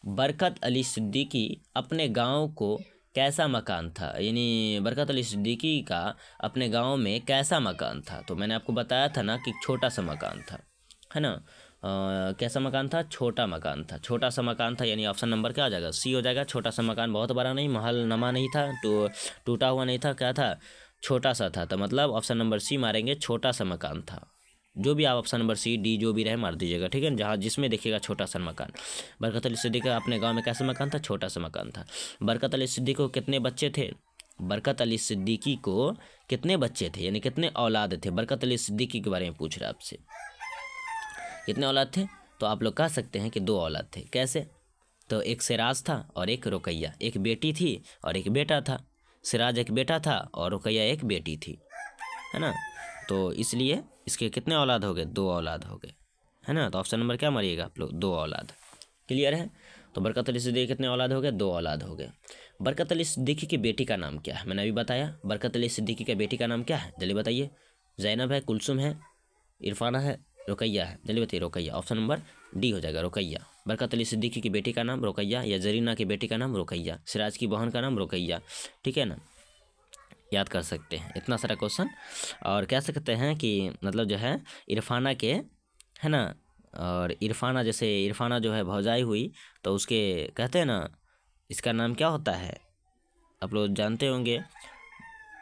बरकत अली सिद्दीकी अपने गाँव को कैसा मकान था, यानी बरकत अली सिद्दीकी का अपने गाँव में कैसा मकान था। तो मैंने आपको बताया था ना कि छोटा सा मकान था, है ना, कैसा मकान था? छोटा मकान था, छोटा सा मकान था, यानी ऑप्शन नंबर क्या हो जाएगा? सी हो जाएगा। छोटा सा मकान, बहुत बड़ा नहीं, महल नमा नहीं था, तो टूटा हुआ नहीं था, क्या था? छोटा सा था। तो मतलब ऑप्शन नंबर सी मारेंगे, छोटा सा मकान था। जो भी आप ऑप्शन नंबर सी डी जो भी रहे मार दीजिएगा, ठीक है। जहाँ जिसमें देखिएगा छोटा सा मकान। बरकत अली सिद्दीकी का अपने गाँव में कैसा मकान था? छोटा सा मकान था। बरकत अली सिद्दीकी को कितने बच्चे थे? बरकत अली सिद्दीकी को कितने बच्चे थे, यानी कितने औलाद थे? बरकत अली सिद्दीकी के बारे में पूछ रहा है आपसे, कितने औलाद थे? तो आप लोग कह सकते हैं कि 2 औलाद थे। कैसे? तो एक सिराज था और एक रुकैया, एक बेटी थी और एक बेटा था। सिराज एक बेटा था और रुकैया एक बेटी थी, है ना। तो इसलिए इसके कितने औलाद हो गए? 2 औलाद हो गए, है ना। तो ऑप्शन नंबर क्या मारिएगा आप लोग? 2 औलाद। क्लियर है? तो बरकत अली सिद्दीकी कितने औलाद हो गए? 2 औलाद हो गए। बरकत अली सिद्दीकी की बेटी का नाम क्या है? मैंने अभी बताया। बरकत अली सिद्दीकी की बेटी का नाम क्या है? जल्दी बताइए। जैनब है, कुलसुम है, इरफाना है, रुकैया है। जल्दी बताइए। रुकैया। ऑप्शन नंबर डी हो जाएगा, रुकैया। बरकत अली सिद्दीकी की बेटी का नाम रुकैया, या जरीना की बेटी का नाम रुकैया, सिराज की बहन का नाम रुकैया, ठीक है ना। याद कर सकते हैं इतना सारा क्वेश्चन। और कह सकते हैं कि मतलब जो है इरफाना के, है ना। और इरफाना, जैसे इरफाना जो है भौजाई हुई, तो उसके कहते हैं ना, इसका नाम क्या होता है? आप लोग जानते होंगे,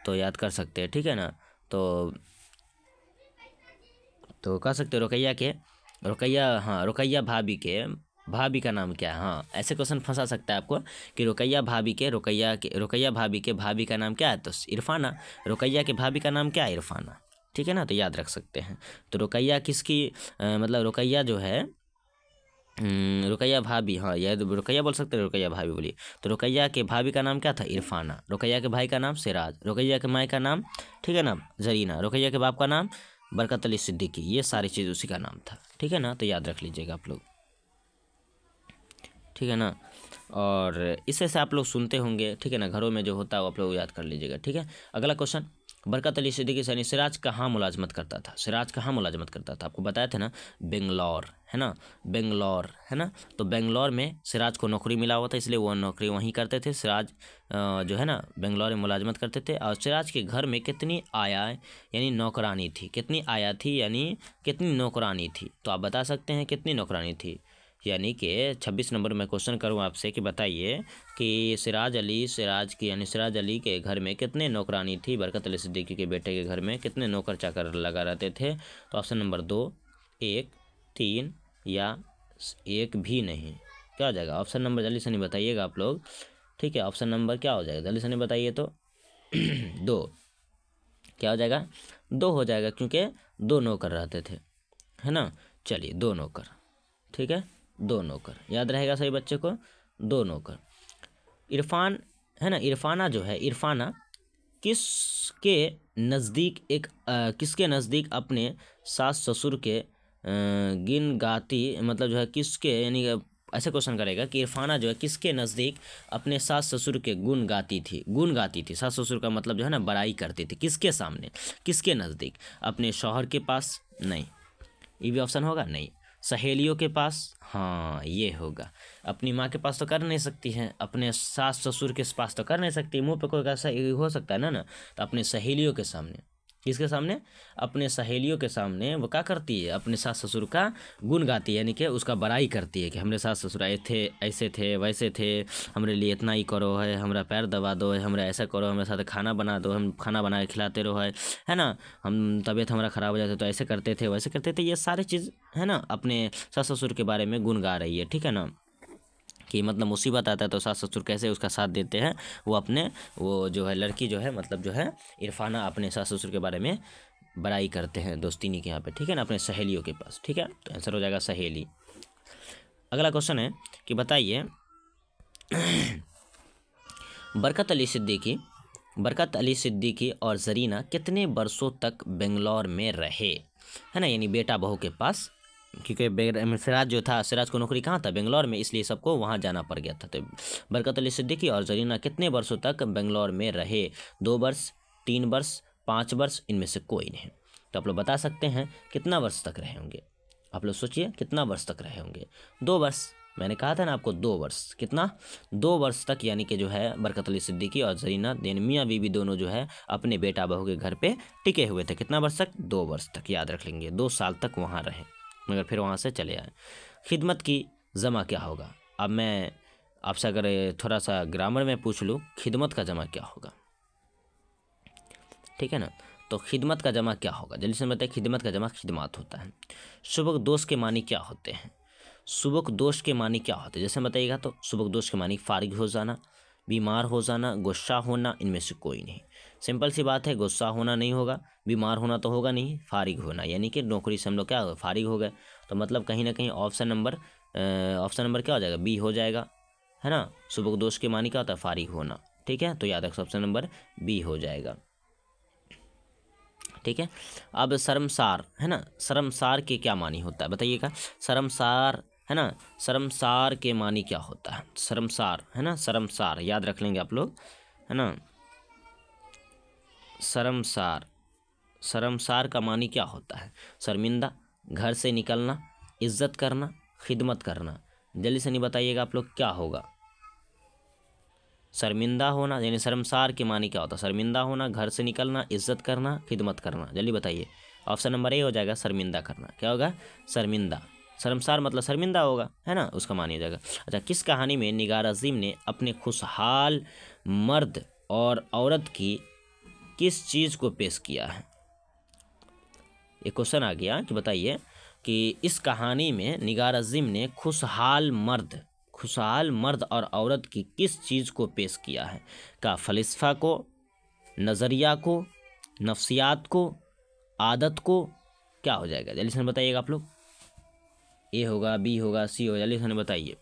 तो याद कर सकते हैं, ठीक है ना। तो कह सकते हो रुकैया के, रुकैया, हाँ, रुकैया भाभी का नाम क्या है? हाँ, ऐसे क्वेश्चन फंसा सकता है आपको कि रुकैया भाभी के भाभी का नाम क्या है? तो इरफाना। रुकैया के भाभी का नाम क्या है? इरफाना, ठीक है ना। तो याद रख सकते हैं। तो रुकैया किसकी मतलब रुकैया जो है रुकैया भाभी, हाँ, यह रुकैया बोल सकते हैं, रुकैया भाभी बोलिए। तो रुकैया के भाभी का नाम क्या था? इरफाना। रुकैया के भाई का नाम सिराज। रुकैया के माई का नाम, ठीक है ना, जरीना। रुकैया के बाप का नाम बरकत अली सिद्दीकी। ये सारी चीज़ उसी का नाम था, ठीक है ना। तो याद रख लीजिएगा आप लोग, ठीक है ना। और इससे से आप लोग सुनते होंगे, ठीक है ना, घरों में जो होता है वो आप लोग याद कर लीजिएगा, ठीक है। अगला क्वेश्चन, बरकत अली सिद्दीकी सैनी सिराज कहाँ मुलाजमत करता था? सिराज कहाँ मुलाजमत करता था? आपको बताया था ना, बेंगलौर, है ना, बेंगलौर, है ना। तो बेंगलौर में सिराज को नौकरी मिला हुआ था, इसलिए वो नौकरी वहीं करते थे। सिराज जो है ना बेंगलौर में मुलाजमत करते थे। और सिराज के घर में कितनी आया यानी नौकरानी थी? कितनी आया थी यानी कितनी नौकरानी थी? तो आप बता सकते हैं कितनी नौकरानी थी। यानी कि 26 नंबर में क्वेश्चन करूँ आपसे कि बताइए कि सिराज अली के घर में कितने नौकरानी थी? बरकत अली सिद्दीकी के बेटे के घर में कितने नौकर चाकर लगा रहते थे? तो ऑप्शन नंबर 2, 1, 3 या 1 भी नहीं, क्या हो जाएगा? ऑप्शन नंबर जल्दी से नहीं बताइएगा आप लोग, ठीक है। ऑप्शन नंबर क्या हो जाएगा? जल्दी से नहीं बताइए तो 2, क्या हो जाएगा? 2 हो जाएगा, क्योंकि 2 नौकर रहते थे, है ना। चलिए 2 नौकर, ठीक है, 2 नौकर याद रहेगा सही बच्चे को, 2 नौकर। इरफान, है ना, इरफाना जो है, इरफाना किसके नज़दीक अपने सास ससुर के गिन गाती, मतलब जो है किसके, यानी ऐसे क्वेश्चन करेगा कि इरफाना जो है किसके नज़दीक अपने सास ससुर के गुण गाती थी। सास ससुर का मतलब जो है ना बड़ाई करती थी। किसके सामने, किसके नज़दीक? अपने शौहर के पास? नहीं, ये भी ऑप्शन होगा नहीं। सहेलियों के पास? हाँ, ये होगा। अपनी माँ के पास तो कर नहीं सकती हैं, अपने सास ससुर के पास तो कर नहीं सकती, मुंह पे कोई ऐसा हो सकता है ना। तो अपने सहेलियों के सामने, किसके सामने? अपने सहेलियों के सामने वो क्या करती है? अपने सास ससुर का गुण गाती है, यानी कि उसका बड़ाई करती है कि हमारे सास ससुर ऐसे थे वैसे थे, हमारे लिए इतना ही करो है, हमारा पैर दबा दो है, हमारा ऐसा करो, हमारे साथ खाना बना दो, हम खाना बना के खिलाते रहो है ना, हम तबीयत हमारा ख़राब हो जाता तो ऐसे करते थे वैसे करते थे। ये सारी चीज़ है ना अपने सास ससुर के बारे में गुण गा रही है, ठीक है ना। कि मतलब मुसीबत आता है तो सास ससुर कैसे उसका साथ देते हैं, वो जो है लड़की जो है, मतलब जो है इरफाना अपने सास ससुर के बारे में बड़ाई करते हैं दोस्तीनी के यहाँ पे, ठीक है ना, अपने सहेलियों के पास, ठीक है। तो आंसर हो जाएगा सहेली। अगला क्वेश्चन है कि बताइए बरकत अली सिद्दीकी और जरीना कितने वर्षों तक बेंगलौर में रहे, है ना, यानी बेटा बहू के पास, क्योंकि सिराज जो था, सिराज को नौकरी कहाँ था? बेंगलौर में, इसलिए सबको वहाँ जाना पड़ गया था। तो बरकत अली सिद्दीकी और जरीना कितने वर्षों तक बेंगलौर में रहे? 2 वर्ष, 3 वर्ष, 5 वर्ष, इनमें से कोई नहीं। तो आप लोग बता सकते हैं कितना वर्ष तक रहे होंगे? आप लोग सोचिए कितना वर्ष तक रहे होंगे? 2 वर्ष, मैंने कहा था ना आपको 2 वर्ष, कितना? 2 वर्ष तक, यानी कि जो है बरकत अली सिद्दीकी और जरीना मियाँ बीवी दोनों जो है अपने बेटा बहू के घर पे टिके हुए थे। कितना वर्ष तक? 2 वर्ष तक, याद रख लेंगे, 2 साल तक वहाँ रहे। मगर फिर वहाँ से चले आए। खिदमत की जमा क्या होगा? अब मैं आपसे अगर थोड़ा सा ग्रामर में पूछ लूँ, खिदमत का जमा क्या होगा? ठीक है ना, तो खिदमत का जमा क्या होगा? जल्दी से बताइए। खिदमत का जमा खिदमात होता है। सुबक दोष के मानी क्या होते हैं? सुबक दोष के मानी क्या होते हैं जैसे बताइएगा तो सुबक दोष के मानी फारिग हो जाना, बीमार हो जाना, गुस्सा होना, इनमें से कोई नहीं। सिंपल सी बात है, गुस्सा होना नहीं होगा, बीमार होना तो होगा नहीं, फारिग होना यानी कि नौकरी से हम लोग क्या हो फारिग हो गए। तो मतलब कहीं ना कहीं ऑप्शन नंबर क्या हो जाएगा? बी हो जाएगा, है ना। सुबक दोष के मानी क्या होता है? फारिग होना। ठीक है, तो याद रखो ऑप्शन नंबर बी हो जाएगा। ठीक है, अब शर्मसार, है ना, शर्मसार के क्या मानी होता है बताइएगा? शर्मसार, है ना, शर्मसार के मानी क्या होता है? शर्मसार, है ना, शर्मसार याद रख लेंगे आप लोग, है ना। शर्मसार, शर्मसार का मानी क्या होता है? शर्मिंदा, घर से निकलना, इज्जत करना, खिदमत करना। जल्दी से नहीं बताइएगा आप लोग क्या होगा? शर्मिंदा होना, यानी शर्मसार के मानी क्या होता है? शर्मिंदा होना, घर से निकलना, इज्जत करना, खिदमत करना। जल्दी बताइए। ऑप्शन नंबर ए हो जाएगा, शर्मिंदा करना। क्या होगा? शर्मिंदा। शर्मसार मतलब शर्मिंदा होगा, है ना, उसका मानी हो जाएगा। अच्छा, किस कहानी में निगार अजीम ने अपने खुशहाल मर्द और औरत की किस चीज़ को पेश किया है? एक क्वेश्चन आ गया कि बताइए कि इस कहानी में निगार अजीम ने खुशहाल मर्द और औरत की किस चीज़ को पेश किया है? का फलसफा को, नज़रिया को, नफ्सियात को, आदत को? क्या हो जाएगा? जल्दी से बताइएगा आप लोग। ए होगा, बी होगा, सी होगा? जल्दी से बताइए।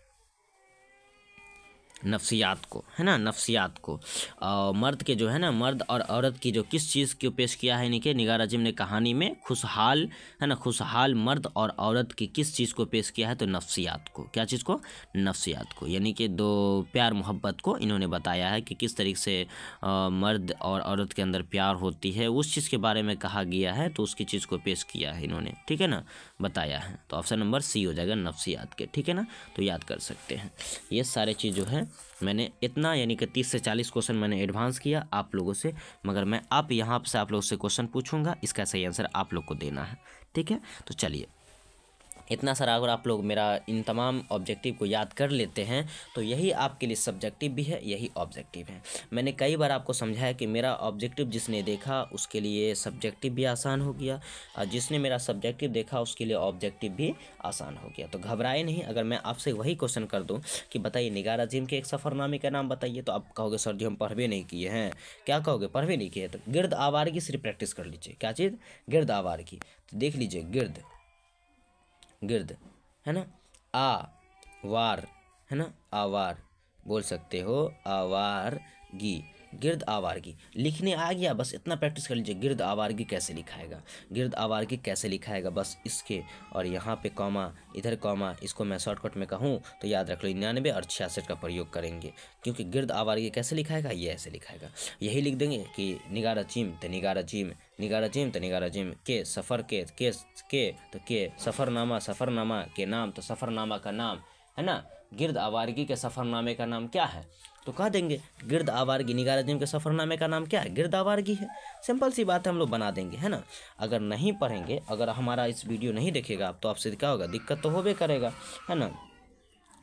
नफ्सियात को, है ना, नफ्सियात को। और मर्द के जो है ना, मर्द और औरत की जो किस चीज़ को पेश किया है इनके निगार अजीम ने कहानी में? खुशहाल, है ना, खुशहाल मर्द और औरत की किस चीज़ को पेश किया है? तो नफ्सियात को। क्या चीज़ को? नफ्सियात को, यानी कि दो प्यार मोहब्बत को इन्होंने बताया है कि किस तरीके से मर्द और औरत के अंदर प्यार होती है, उस चीज़ के बारे में कहा गया है, तो उसकी चीज़ को पेश किया है इन्होंने। ठीक है ना, बताया है। तो ऑप्शन नंबर सी हो जाएगा, नफ्सियात के। ठीक है ना, तो याद कर सकते हैं। ये सारे चीज़ जो है मैंने इतना, यानी कि 30 से 40 क्वेश्चन मैंने एडवांस किया आप लोगों से, मगर मैं यहाँ से आप लोगों से क्वेश्चन पूछूंगा, इसका सही आंसर आप लोग को देना है। ठीक है, तो चलिए, इतना सारा अगर आप लोग मेरा इन तमाम ऑब्जेक्टिव को याद कर लेते हैं तो यही आपके लिए सब्जेक्टिव भी है, यही ऑब्जेक्टिव है। मैंने कई बार आपको समझाया कि मेरा ऑब्जेक्टिव जिसने देखा उसके लिए सब्जेक्टिव भी आसान हो गया, और जिसने मेरा सब्जेक्टिव देखा उसके लिए ऑब्जेक्टिव भी आसान हो गया। तो घबराए नहीं। अगर मैं आपसे वही क्वेश्चन कर दूँ कि बताइए निगार अजीम के एक सफ़रनामे का नाम बताइए, तो आप कहोगे सर जी हम पढ़वे नहीं किए हैं। क्या कहोगे? पढ़वे नहीं किए? तो गिरद आवारगी सिर्फ प्रैक्टिस कर लीजिए। क्या चीज़? गिरद आवारगी। तो देख लीजिए, गिरद, गिरद, है ना, वार, है ना, आवार बोल सकते हो, आवारगी, गिरद आवारगी लिखने आ गया, बस इतना प्रैक्टिस कर लीजिए। गिरद आवारगी कैसे लिखाएगा, गिरद आवारगी कैसे लिखाएगा, बस इसके और यहाँ पे कॉमा, इधर कॉमा, इसको मैं शॉर्टकट में कहूँ तो याद रख लो 99 और 66 का प्रयोग करेंगे, क्योंकि गिरद आवारगी कैसे लिखाएगा, ये ऐसे लिखाएगा। यही लिख देंगे कि निगार अजीम तो निगार अजीम, निगार अजीम तो निगार अजीम, के सफ़र के तो के सफ़रनामा के नाम तो सफ़रनामा का नाम, है ना। गिरद आवारगी के सफ़रनामे का नाम क्या है? तो कह देंगे गिरद आवारगी, निगार अजीम के सफ़रनामे का नाम क्या है? गिरद आवारगी है। सिंपल सी बात है, हम लोग बना देंगे, है ना। अगर नहीं पढ़ेंगे, अगर हमारा इस वीडियो नहीं देखेगा आप, तो आपसे क्या होगा? दिक्कत तो होबे करेगा, है ना।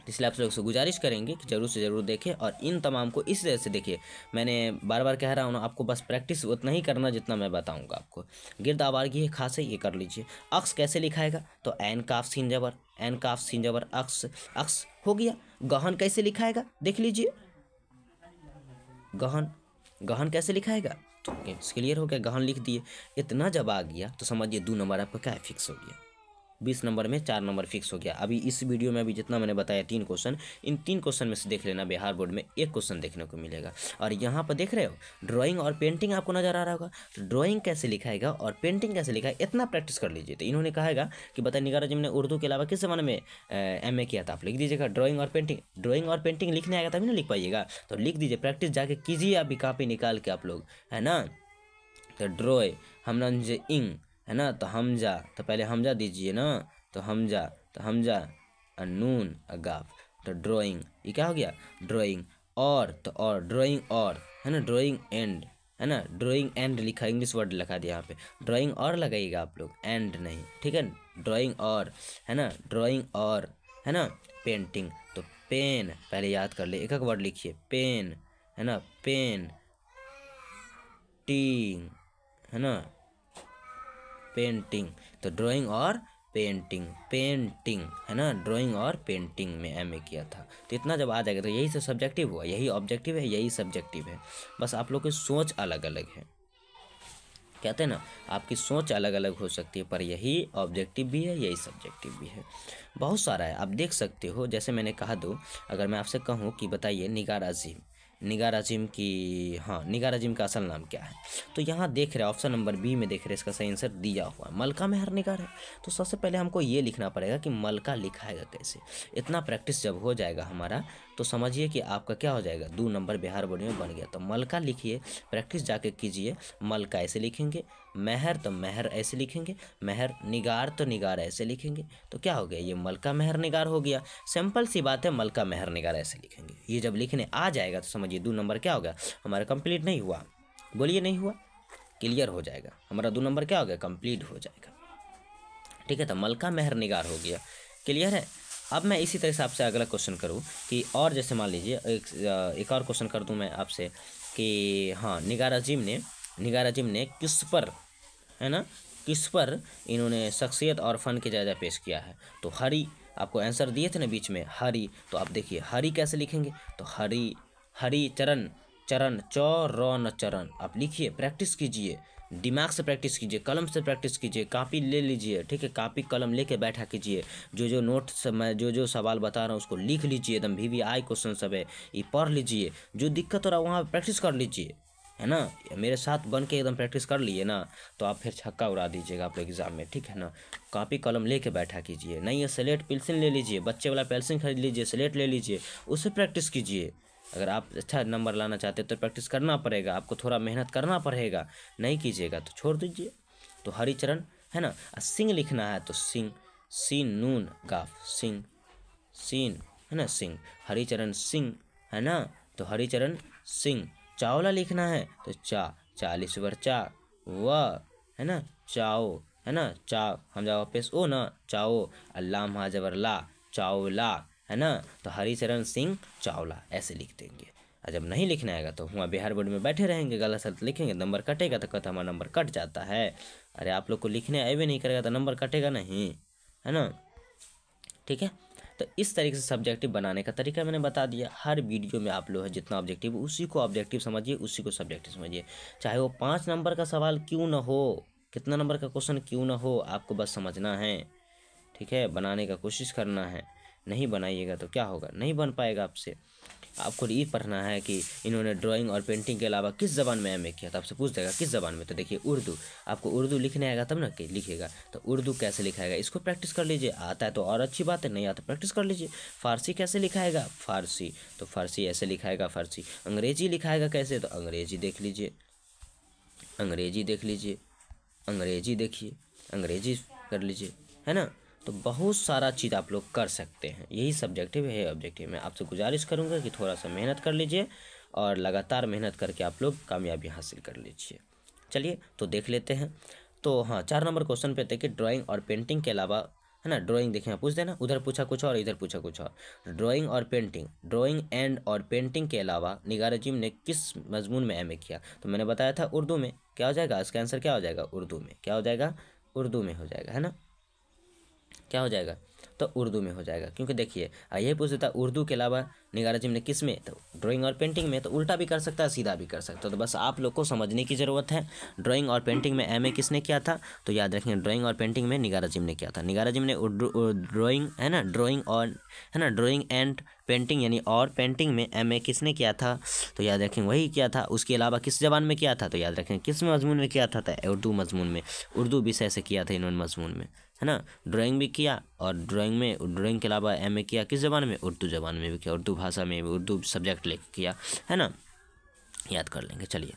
इसलिए आप लोग से गुजारिश करेंगे कि ज़रूर से ज़रूर देखें और इन तमाम को इस तरह से देखिए। मैंने बार बार कह रहा हूँ ना, आपको बस प्रैक्टिस उतना ही करना जितना मैं बताऊँगा आपको। गिरद आवारगी है, खास है, ये कर लीजिए। अक्स कैसे लिखाएगा? तो एन काफ सीन जबर, एन काफ सीन जबर अक्स, अक्स हो गया। गहन कैसे लिखाएगा? देख लीजिए, गहन, गहन कैसे लिखाएगा? तो क्लियर हो गया, गहन लिख दिए। इतना जब आ गया तो समझिए 2 नंबर आपका क्या फिक्स हो गया। 20 नंबर में 4 नंबर फिक्स हो गया। अभी इस वीडियो में अभी जितना मैंने बताया 3 क्वेश्चन, इन 3 क्वेश्चन में से देख लेना, बिहार बोर्ड में 1 क्वेश्चन देखने को मिलेगा। और यहाँ पर देख रहे हो ड्राइंग और पेंटिंग आपको नजर आ रहा होगा, तो ड्राइंग कैसे लिखाएगा और पेंटिंग कैसे लिखाएगा, इतना प्रैक्टिस कर लीजिए। तो इन्होंने कहेगा कि बताइए निगार अजीम ने उर्दू के अलावा किस ज़माने में MA किया था? आप लिख दीजिएगा ड्राइंग और पेंटिंग। ड्राइंग और पेंटिंग लिखने आएगा तभी ना लिख पाइएगा, तो लिख दीजिए, प्रैक्टिस जाके कीजिए अभी कापी निकाल के आप लोग, है ना। तो ड्रॉय इंग, है ना, तो हमजा, तो पहले हमजा दीजिए ना, तो हमजा नून गाफ, तो ड्राइंग, ये क्या हो गया? ड्राइंग। और तो और ड्राइंग, और है ना, ड्राइंग एंड, है ना। ड्राइंग एंड लिखा, इंग्लिश वर्ड लिखा दिया यहाँ पे, ड्राइंग और लगाइएगा आप लोग, एंड नहीं, ठीक है। ड्राइंग और, है ना, ड्राइंग और, है ना। पेंटिंग, तो पेन पहले याद कर ले, एक एक वर्ड लिखिए, पेन, है ना, पेन, टिंग, है ना, पेंटिंग, तो ड्राइंग और पेंटिंग, पेंटिंग, है ना, ड्राइंग और पेंटिंग में एमए किया था। तो इतना जब आ जाएगा तो यही तो सब्जेक्टिव हुआ, यही ऑब्जेक्टिव है, यही सब्जेक्टिव है, बस आप लोग की सोच अलग अलग है। कहते हैं ना, आपकी सोच अलग अलग हो सकती है, पर यही ऑब्जेक्टिव भी है, यही सब्जेक्टिव भी है। बहुत सारा है, आप देख सकते हो। जैसे मैंने कहा दो, अगर मैं आपसे कहूँ कि बताइए निगार अजीम, निगार अजीम की, हाँ, निगार अजीम का असल नाम क्या है, तो यहाँ देख रहे हैं ऑप्शन नंबर बी में, देख रहे हैं इसका सही आंसर दिया हुआ है मलका मेहर निगार है। तो सबसे पहले हमको ये लिखना पड़ेगा कि मलका लिखाएगा कैसे। इतना प्रैक्टिस जब हो जाएगा हमारा, तो समझिए कि आपका क्या हो जाएगा, 2 नंबर बिहार बोर्ड में बन गया। तो मलका लिखिए, प्रैक्टिस जाके कीजिए। मलका ऐसे लिखेंगे, मेहर तो मेहर ऐसे लिखेंगे, मेहर, निगार तो निगार ऐसे लिखेंगे, तो क्या हो गया, ये मलका मेहर निगार हो गया। सिंपल सी बात है, मलका मेहर निगार ऐसे लिखेंगे। ये जब लिखने आ जाएगा तो समझिए 2 नंबर क्या हो गया हमारा, कंप्लीट नहीं हुआ, बोलिए नहीं हुआ, क्लियर हो जाएगा हमारा, 2 नंबर क्या हो गया, कंप्लीट हो जाएगा। ठीक है, तो मलका मेहर निगार हो गया, क्लियर है। अब मैं इसी तरह से आपसे अगला क्वेश्चन करूँ कि, और जैसे मान लीजिए एक और क्वेश्चन कर दूँ मैं आपसे कि, हाँ, निगार अजीम ने किस पर, है ना, किस पर इन्होंने शख्सियत और फ़न की जायजा पेश किया है। तो हरी, आपको आंसर दिए थे ना बीच में, हरी, तो आप देखिए हरी कैसे लिखेंगे, तो हरी, हरी चरण, चरण चौरन चरण, आप लिखिए, प्रैक्टिस कीजिए, दिमाग से प्रैक्टिस कीजिए, कलम से प्रैक्टिस कीजिए, कापी ले लीजिए, ठीक है, कापी कलम लेके बैठा कीजिए, जो नोट से मैं जो सवाल बता रहा हूँ उसको लिख लीजिए, एकदम VVI क्वेश्चन सब है, ये पढ़ लीजिए, जो दिक्कत हो रहा है वहाँ प्रैक्टिस कर लीजिए, है ना। मेरे साथ बन के एकदम प्रैक्टिस कर लिए ना, तो आप फिर छक्का उड़ा दीजिएगा आप एग्ज़ाम में, ठीक है ना। कॉपी कलम लेके बैठा कीजिए, नहीं है स्लेट पेंसिल ले लीजिए, बच्चे वाला पेंसिल खरीद लीजिए, स्लेट ले लीजिए, उससे प्रैक्टिस कीजिए। अगर आप अच्छा नंबर लाना चाहते हैं तो प्रैक्टिस करना पड़ेगा, आपको थोड़ा मेहनत करना पड़ेगा, नहीं कीजिएगा तो छोड़ दीजिए। तो हरिचरण, है ना, सिंह लिखना है तो सिंह, सीन नून गाफ, सिंह, सीन, है ना, सिंह, हरिचरण सिंह, है ना, तो हरिचरण सिंह। चावला लिखना है तो 40 वर चा, व, है ना, चाओ, है ना, चा हम जा वापस ओ ना, चाओ, अल्लाह महाजबर ला, चावला, है ना, तो हरिचरण सिंह चावला ऐसे लिख देंगे। और जब नहीं लिखना आएगा तो वहाँ बिहार बोर्ड में बैठे रहेंगे, गलत सलत लिखेंगे, नंबर कटेगा, तो कहता हमारा नंबर कट जाता है। अरे आप लोग को लिखने आए भी नहीं करेगा तो नंबर कटेगा नहीं, है ना, ठीक है। तो इस तरीके से सब्जेक्टिव बनाने का तरीका मैंने बता दिया। हर वीडियो में आप लोग है जितना ऑब्जेक्टिव, उसी को ऑब्जेक्टिव समझिए, उसी को सब्जेक्टिव समझिए, चाहे वो 5 नंबर का सवाल क्यों ना हो, कितना नंबर का क्वेश्चन क्यों ना हो, आपको बस समझना है, ठीक है, बनाने का कोशिश करना है। नहीं बनाइएगा तो क्या होगा, नहीं बन पाएगा आपसे। आपको ये पढ़ना है कि इन्होंने ड्राइंग और पेंटिंग के अलावा किस ज़बान में एमए किया था, आपसे पूछ देगा किस ज़बान में, तो देखिए उर्दू, आपको उर्दू लिखने आएगा तब ना कि लिखेगा, तो उर्दू कैसे लिखाएगा इसको प्रैक्टिस कर लीजिए, आता है तो और अच्छी बात है, नहीं आता प्रैक्टिस कर लीजिए। फारसी कैसे लिखाएगा, फारसी, तो फारसी ऐसे लिखाएगा फारसी। अंग्रेजी लिखाएगा कैसे, तो अंग्रेजी देख लीजिए, अंग्रेजी देख लीजिए, अंग्रेजी देखिए, अंग्रेजी कर लीजिए, है ना। तो बहुत सारा चीज़ आप लोग कर सकते हैं, यही सब्जेक्टिव है ऑब्जेक्टिव। मैं आपसे गुजारिश करूंगा कि थोड़ा सा मेहनत कर लीजिए और लगातार मेहनत करके आप लोग कामयाबी हासिल कर लीजिए। चलिए तो देख लेते हैं। तो हाँ, 4 नंबर क्वेश्चन पे थे कि ड्राइंग और पेंटिंग के अलावा, है ना, ड्राइंग देखें पूछ देना, उधर पूछा कुछ और इधर पूछा कुछ और। ड्राइंग और पेंटिंग, ड्राइंग एंड और पेंटिंग के अलावा निगार अजीम ने किस मजमून में एमए किया, तो मैंने बताया था उर्दू में। क्या हो जाएगा इसका आंसर, क्या हो जाएगा, उर्दू में, क्या हो जाएगा, उर्दू में हो जाएगा, है ना, क्या हो जाएगा, तो उर्दू में हो जाएगा। क्योंकि देखिए यही पूछ देता उर्दू के अलावा निगार अजीम ने किस में, तो ड्राइंग और पेंटिंग में, तो उल्टा भी कर सकता है सीधा भी कर सकता है, तो बस आप लोग को समझने की ज़रूरत है। ड्राइंग और पेंटिंग में एमए किसने किया था, तो याद रखेंगे ड्राइंग और पेंटिंग में निगार अजीम ने किया था। निगार अजीम ने ड्राइंग, है ना, ड्राइंग और, है ना, ड्राइंग एंड पेंटिंग यानी और पेंटिंग में एमए किसने किया था, तो याद रखेंगे वही किया था। उसके अलावा किस ज़बान में किया था, तो याद रखेंगे किस मजमून में किया था, तो उर्दू मजमून में, उर्दू विषय से किया था इन्होंने मजमून में, है ना। ड्राइंग भी किया और ड्राइंग के अलावा एमए किया किस ज़बान में, उर्दू ज़बान में भी किया, उर्दू भाषा में भी, उर्दू सब्जेक्ट लेके किया, है ना, याद कर लेंगे। चलिए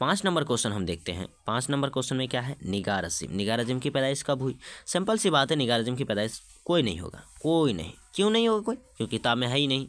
5 नंबर क्वेश्चन हम देखते हैं। 5 नंबर क्वेश्चन में क्या है, निगार अजीम, निगार अजीम की पैदाइश कब हुई। सिंपल सी बात है, निगार अजीम की पैदाइश कोई नहीं होगा, कोई नहीं, क्यों नहीं होगा कोई, क्योंकि किताब में है ही नहीं,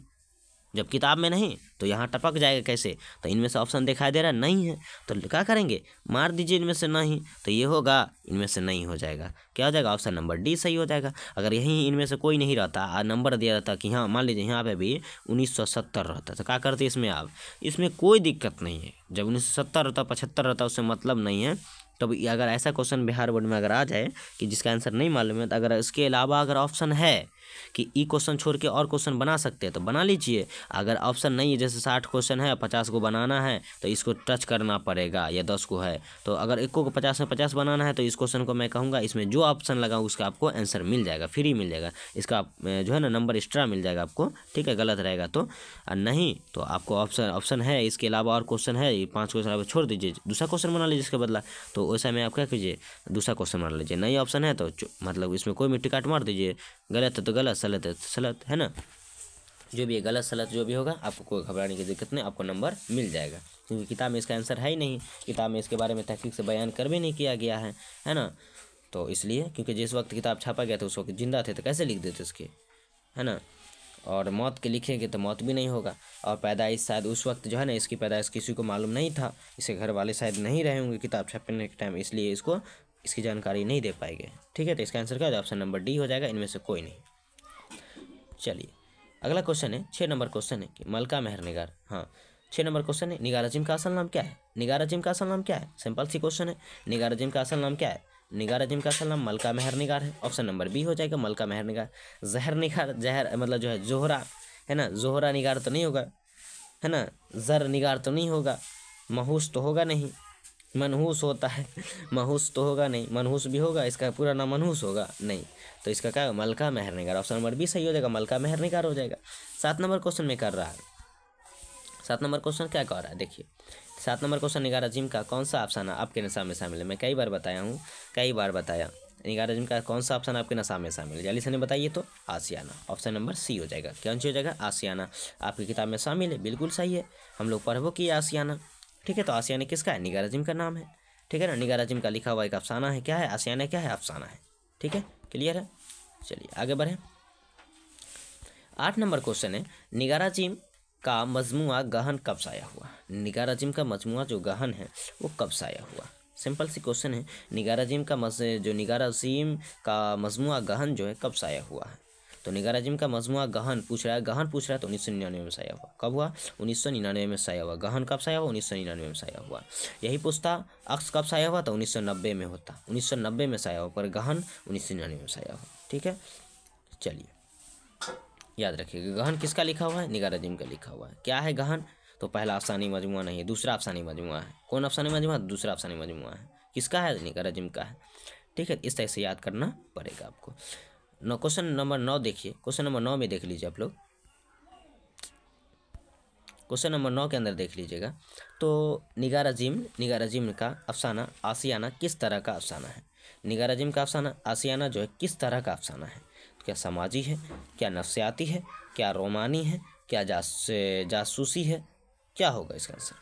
जब किताब में नहीं तो यहाँ टपक जाएगा कैसे? तो इनमें से ऑप्शन दिखाई दे रहा नहीं है, तो क्या करेंगे, मार दीजिए इनमें से नहीं, तो ये होगा, इनमें से नहीं हो जाएगा, क्या हो जाएगा, ऑप्शन नंबर डी सही हो जाएगा। अगर यही इनमें से कोई नहीं रहता, नंबर दिया रहता कि हाँ मान लीजिए यहाँ पे भी 1970 रहता, तो क्या करते इसमें आप, इसमें कोई दिक्कत नहीं है। जब 1970 रहता, 75 रहता, उससे मतलब नहीं है। तो अगर ऐसा क्वेश्चन बिहार बोर्ड में अगर आ जाए कि जिसका आंसर नहीं मालूम है, तो अगर इसके अलावा अगर ऑप्शन है कि ई क्वेश्चन छोड़ के और क्वेश्चन बना सकते हैं तो बना लीजिए। अगर ऑप्शन नहीं है, जैसे 60 क्वेश्चन है, 50 को बनाना है, तो इसको टच करना पड़ेगा, या 10 को है, तो अगर एक को 50 में 50 बनाना है तो इस क्वेश्चन को मैं कहूँगा इसमें जो ऑप्शन लगा उसका आपको आंसर मिल जाएगा, फ्री मिल जाएगा, इसका जो है ना नंबर एक्स्ट्रा मिल जाएगा आपको, ठीक है, गलत रहेगा तो। नहीं तो आपको ऑप्शन है, इसके अलावा और क्वेश्चन है, 5 क्वेश्चन छोड़ दीजिए, दूसरा क्वेश्चन बना लीजिए इसके बदला। तो वैसा में आप क्या कीजिए, दूसरा क्वेश्चन बना लीजिए। नहीं ऑप्शन है तो मतलब इसमें कोई मिट्टी काट मार दीजिए, गलत है तो गलत, सलत है तो सलत, है ना, जो भी है गलत सलत जो भी होगा, आपको कोई घबराने की दिक्कत नहीं, आपको नंबर मिल जाएगा, क्योंकि किताब में इसका आंसर है ही नहीं, किताब में इसके बारे में तहकीक से बयान कर भी नहीं किया गया है ना। तो इसलिए क्योंकि जिस वक्त किताब छापा गया था उस वक्त जिंदा थे, तो कैसे लिख देते उसके, है ना, और मौत के लिखेंगे तो मौत भी नहीं होगा। और पैदाइश शायद उस वक्त जो है ना, इसकी पैदाइश किसी को मालूम नहीं था, इसके घर वाले शायद नहीं रहे होंगे किताब छापने के टाइम, इसलिए इसको इसकी जानकारी नहीं दे पाएंगे, ठीक है। तो इसका आंसर क्या है, ऑप्शन नंबर डी हो जाएगा, इनमें से कोई नहीं। चलिए अगला क्वेश्चन है, 6 नंबर क्वेश्चन है कि मलका मेहर निगार, हाँ 6 नंबर क्वेश्चन है, निगार अजीम का असल नाम क्या है? निगार अजीम का असल नाम क्या है? सिंपल सी क्वेश्चन है, निगार अजीम का असल नाम क्या है? निगार अजीम का असल नाम मलका मेहर निगार है, ऑप्शन नंबर बी हो जाएगा, मलका मेहर निगार। जहर निगार, जहर मतलब जो है जोहरा, है ना, जोहरा निगार तो नहीं होगा, है ना, जर निगार तो नहीं होगा, महूस तो होगा नहीं, मनहूस होता है, महूस तो होगा नहीं, मनहूस भी होगा, इसका पूरा नाम मनहूस होगा नहीं, तो इसका क्या है, मलका मेहर निगार, ऑप्शन नंबर बी सही हो जाएगा, मलका मेहर निगार हो जाएगा। 7 नंबर क्वेश्चन में कर रहा है, 7 नंबर क्वेश्चन क्या कह रहा है, देखिए 7 नंबर क्वेश्चन, निगार अजीम का कौन सा अफसाना आपके निसाब में शामिल है? मैं कई बार बताया हूँ, कई बार बताया, निगार अजीम का कौन सा अफसाना आपके निसाब में शामिल है, जल्दी से नहीं बताइए तो आसियाना, ऑप्शन नंबर सी हो जाएगा, कौन सी हो जाएगा, आसियाना, आपकी किताब में शामिल है, बिल्कुल सही है, हम लोग पढ़बो कि आसियाना, ठीक है। तो आसियाना किसका है, निगार अजीम का नाम है, ठीक है ना, निगार अजीम का लिखा हुआ एक अफसाना है, क्या है, आसियाना क्या है, अफसाना है, ठीक है, क्लियर है। चलिए आगे बढ़ें। 8 नंबर क्वेश्चन है, निगार अजीम का मजमुआ गहन कब शाया हुआ? निगार अजीम का मजमुआ जो गहन है वो कब शाया हुआ? सिंपल सी क्वेश्चन है, निगार अजीम का जो निगार अजीम का मजमुआ गहन जो है कब शाया हुआ है? तो निगार अजीम का मजमुआ गहन पूछ रहा है, गहन पूछ रहा है, तो 1999 में शाया हुआ। कब हुआ? 1999 में शाया हुआ। गहन कब शाया हुआ? 1999 में शाया हुआ। यही पूछता अक्स कब शाया हुआ, तो 1990 में होता, 1990 में शाया हुआ, पर गहन 1999 में शाया हुआ, ठीक है। चलिए याद रखिएगा, गहन किसका लिखा हुआ है? निगार अजीम का लिखा हुआ है। क्या है गहन? तो पहला अफसानी मजमुआ नहीं है, दूसरा अफसानी मजमुआ है। कौन अफसानी मजमुआ? दूसरा अफसानी मजमुआ है। किसका है? निगार अजीम का है, ठीक है। इस तरह से याद करना पड़ेगा आपको। क्वेश्चन नंबर 9 देखिए, क्वेश्चन नंबर 9 में देख लीजिए आप लोग, क्वेश्चन नंबर 9 के अंदर देख लीजिएगा। तो निगार अजीम का अफसाना आसियाना किस तरह का अफसाना है? निगार अजीम का अफसाना आसियाना जो है किस तरह का अफसाना है? क्या समाजी है, क्या नफ्सियाती है, क्या रोमानी है, क्या जासूसी है, क्या होगा इसका आंसर?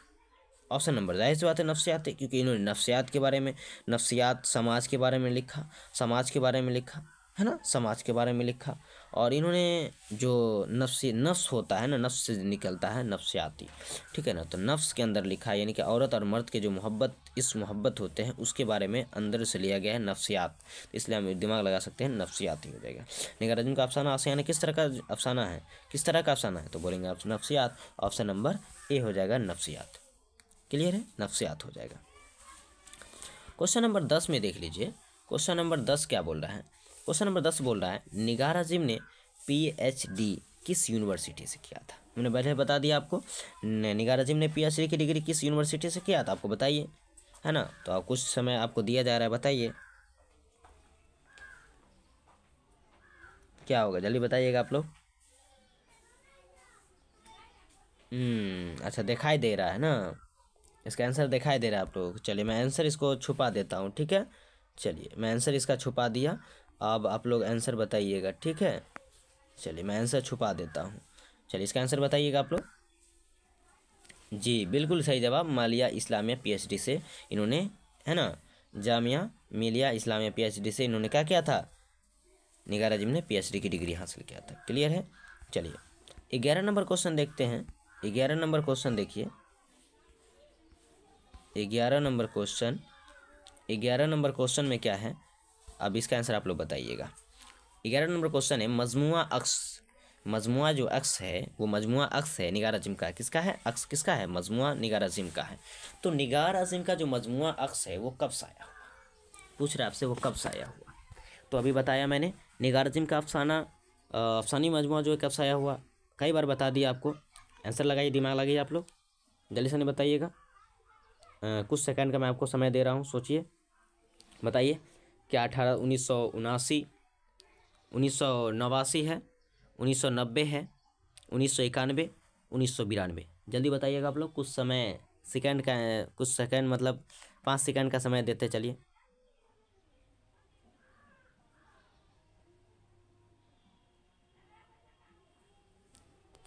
ऑप्शन नंबर, जाहिर सी बात है नफ्सियात है, क्योंकि इन्होंने नफ्सियात के बारे में, नफ्सियात समाज के बारे में लिखा, समाज के बारे में लिखा, है ना, समाज के बारे में लिखा। और इन्होंने जो नफ्स होता है ना, नफ्स से निकलता है नफ्सियाती, ठीक है ना, तो नफ्स के अंदर लिखा है, यानी कि औरत और मर्द के जो मोहब्बत होते हैं उसके बारे में अंदर से लिया गया है नफ्सियात, इसलिए हम दिमाग लगा सकते हैं नफ्सियाती हो जाएगा। निगार अजीम का अफसाना आसियाना किस तरह का अफसाना है? किस तरह का अफसाना है? तो बोलेंगे आप नफ्सियात, ऑप्शन नंबर ए हो जाएगा नफ्सियात। क्लियर है, नफ्सियात हो जाएगा। क्वेश्चन नंबर 10 में देख लीजिए, क्वेश्चन नंबर 10 क्या बोल रहा है? क्वेश्चन नंबर 10 बोल रहा है, निगार अजीम ने PhD किस यूनिवर्सिटी से किया था? मैंने पहले बता दिया आपको, निगार अजीम ने PhD की डिग्री किस यूनिवर्सिटी से किया था, आपको बताइए, है ना। तो आप कुछ समय आपको दिया जा रहा है, बताइए क्या होगा, जल्दी बताइएगा आप लोग। अच्छा दिखाई दे रहा है ना, इसका आंसर दिखाई दे रहा है आप लोग। चलिए मैं आंसर इसको छुपा देता हूँ, ठीक है। चलिए मैं आंसर इसका छुपा दिया, अब आप लोग आंसर बताइएगा, ठीक है। चलिए मैं आंसर छुपा देता हूँ, चलिए इसका आंसर बताइएगा आप लोग। जी बिल्कुल सही जवाब, मालिया इस्लामिया PhD से इन्होंने, है ना, जामिया मिलिया इस्लामिया PhD से इन्होंने क्या किया था? निगार अजीम ने PhD की डिग्री हासिल किया था। क्लियर है। चलिए 11 नंबर क्वेश्चन देखते हैं। 11 नंबर क्वेश्चन देखिए, 11 नंबर क्वेश्चन, 11 नंबर क्वेश्चन में क्या है, अब इसका आंसर आप लोग बताइएगा। 11 नंबर क्वेश्चन है मजमुआ अक्स, मजमुआ जो अक्स है वो मजमुआ अक्स है निगार अज़ीम का, किसका है, अक्स किसका है, मजमुआ निगार अज़ीम का है। तो निगार अज़ीम का जो मजमुआ अक्स है वो कब साया हुआ, पूछ रहा है आपसे वो कब साया हुआ। तो अभी बताया मैंने, निगार अज़ीम का अफसानी मजमुआ जो है कब साया हुआ, कई बार बता दिया आपको। आंसर लगाइए, दिमाग लगाइए आप लोग, जल्दी से नहीं बताइएगा। कुछ सेकंड का मैं आपको समय दे रहा हूँ, सोचिए बताइए। क्या 1979, 1989 है, 1990 है, 1991, 1992? जल्दी बताइएगा आप लोग, कुछ समय सेकंड का, कुछ सेकंड मतलब 5 सेकंड का समय देते चलिए।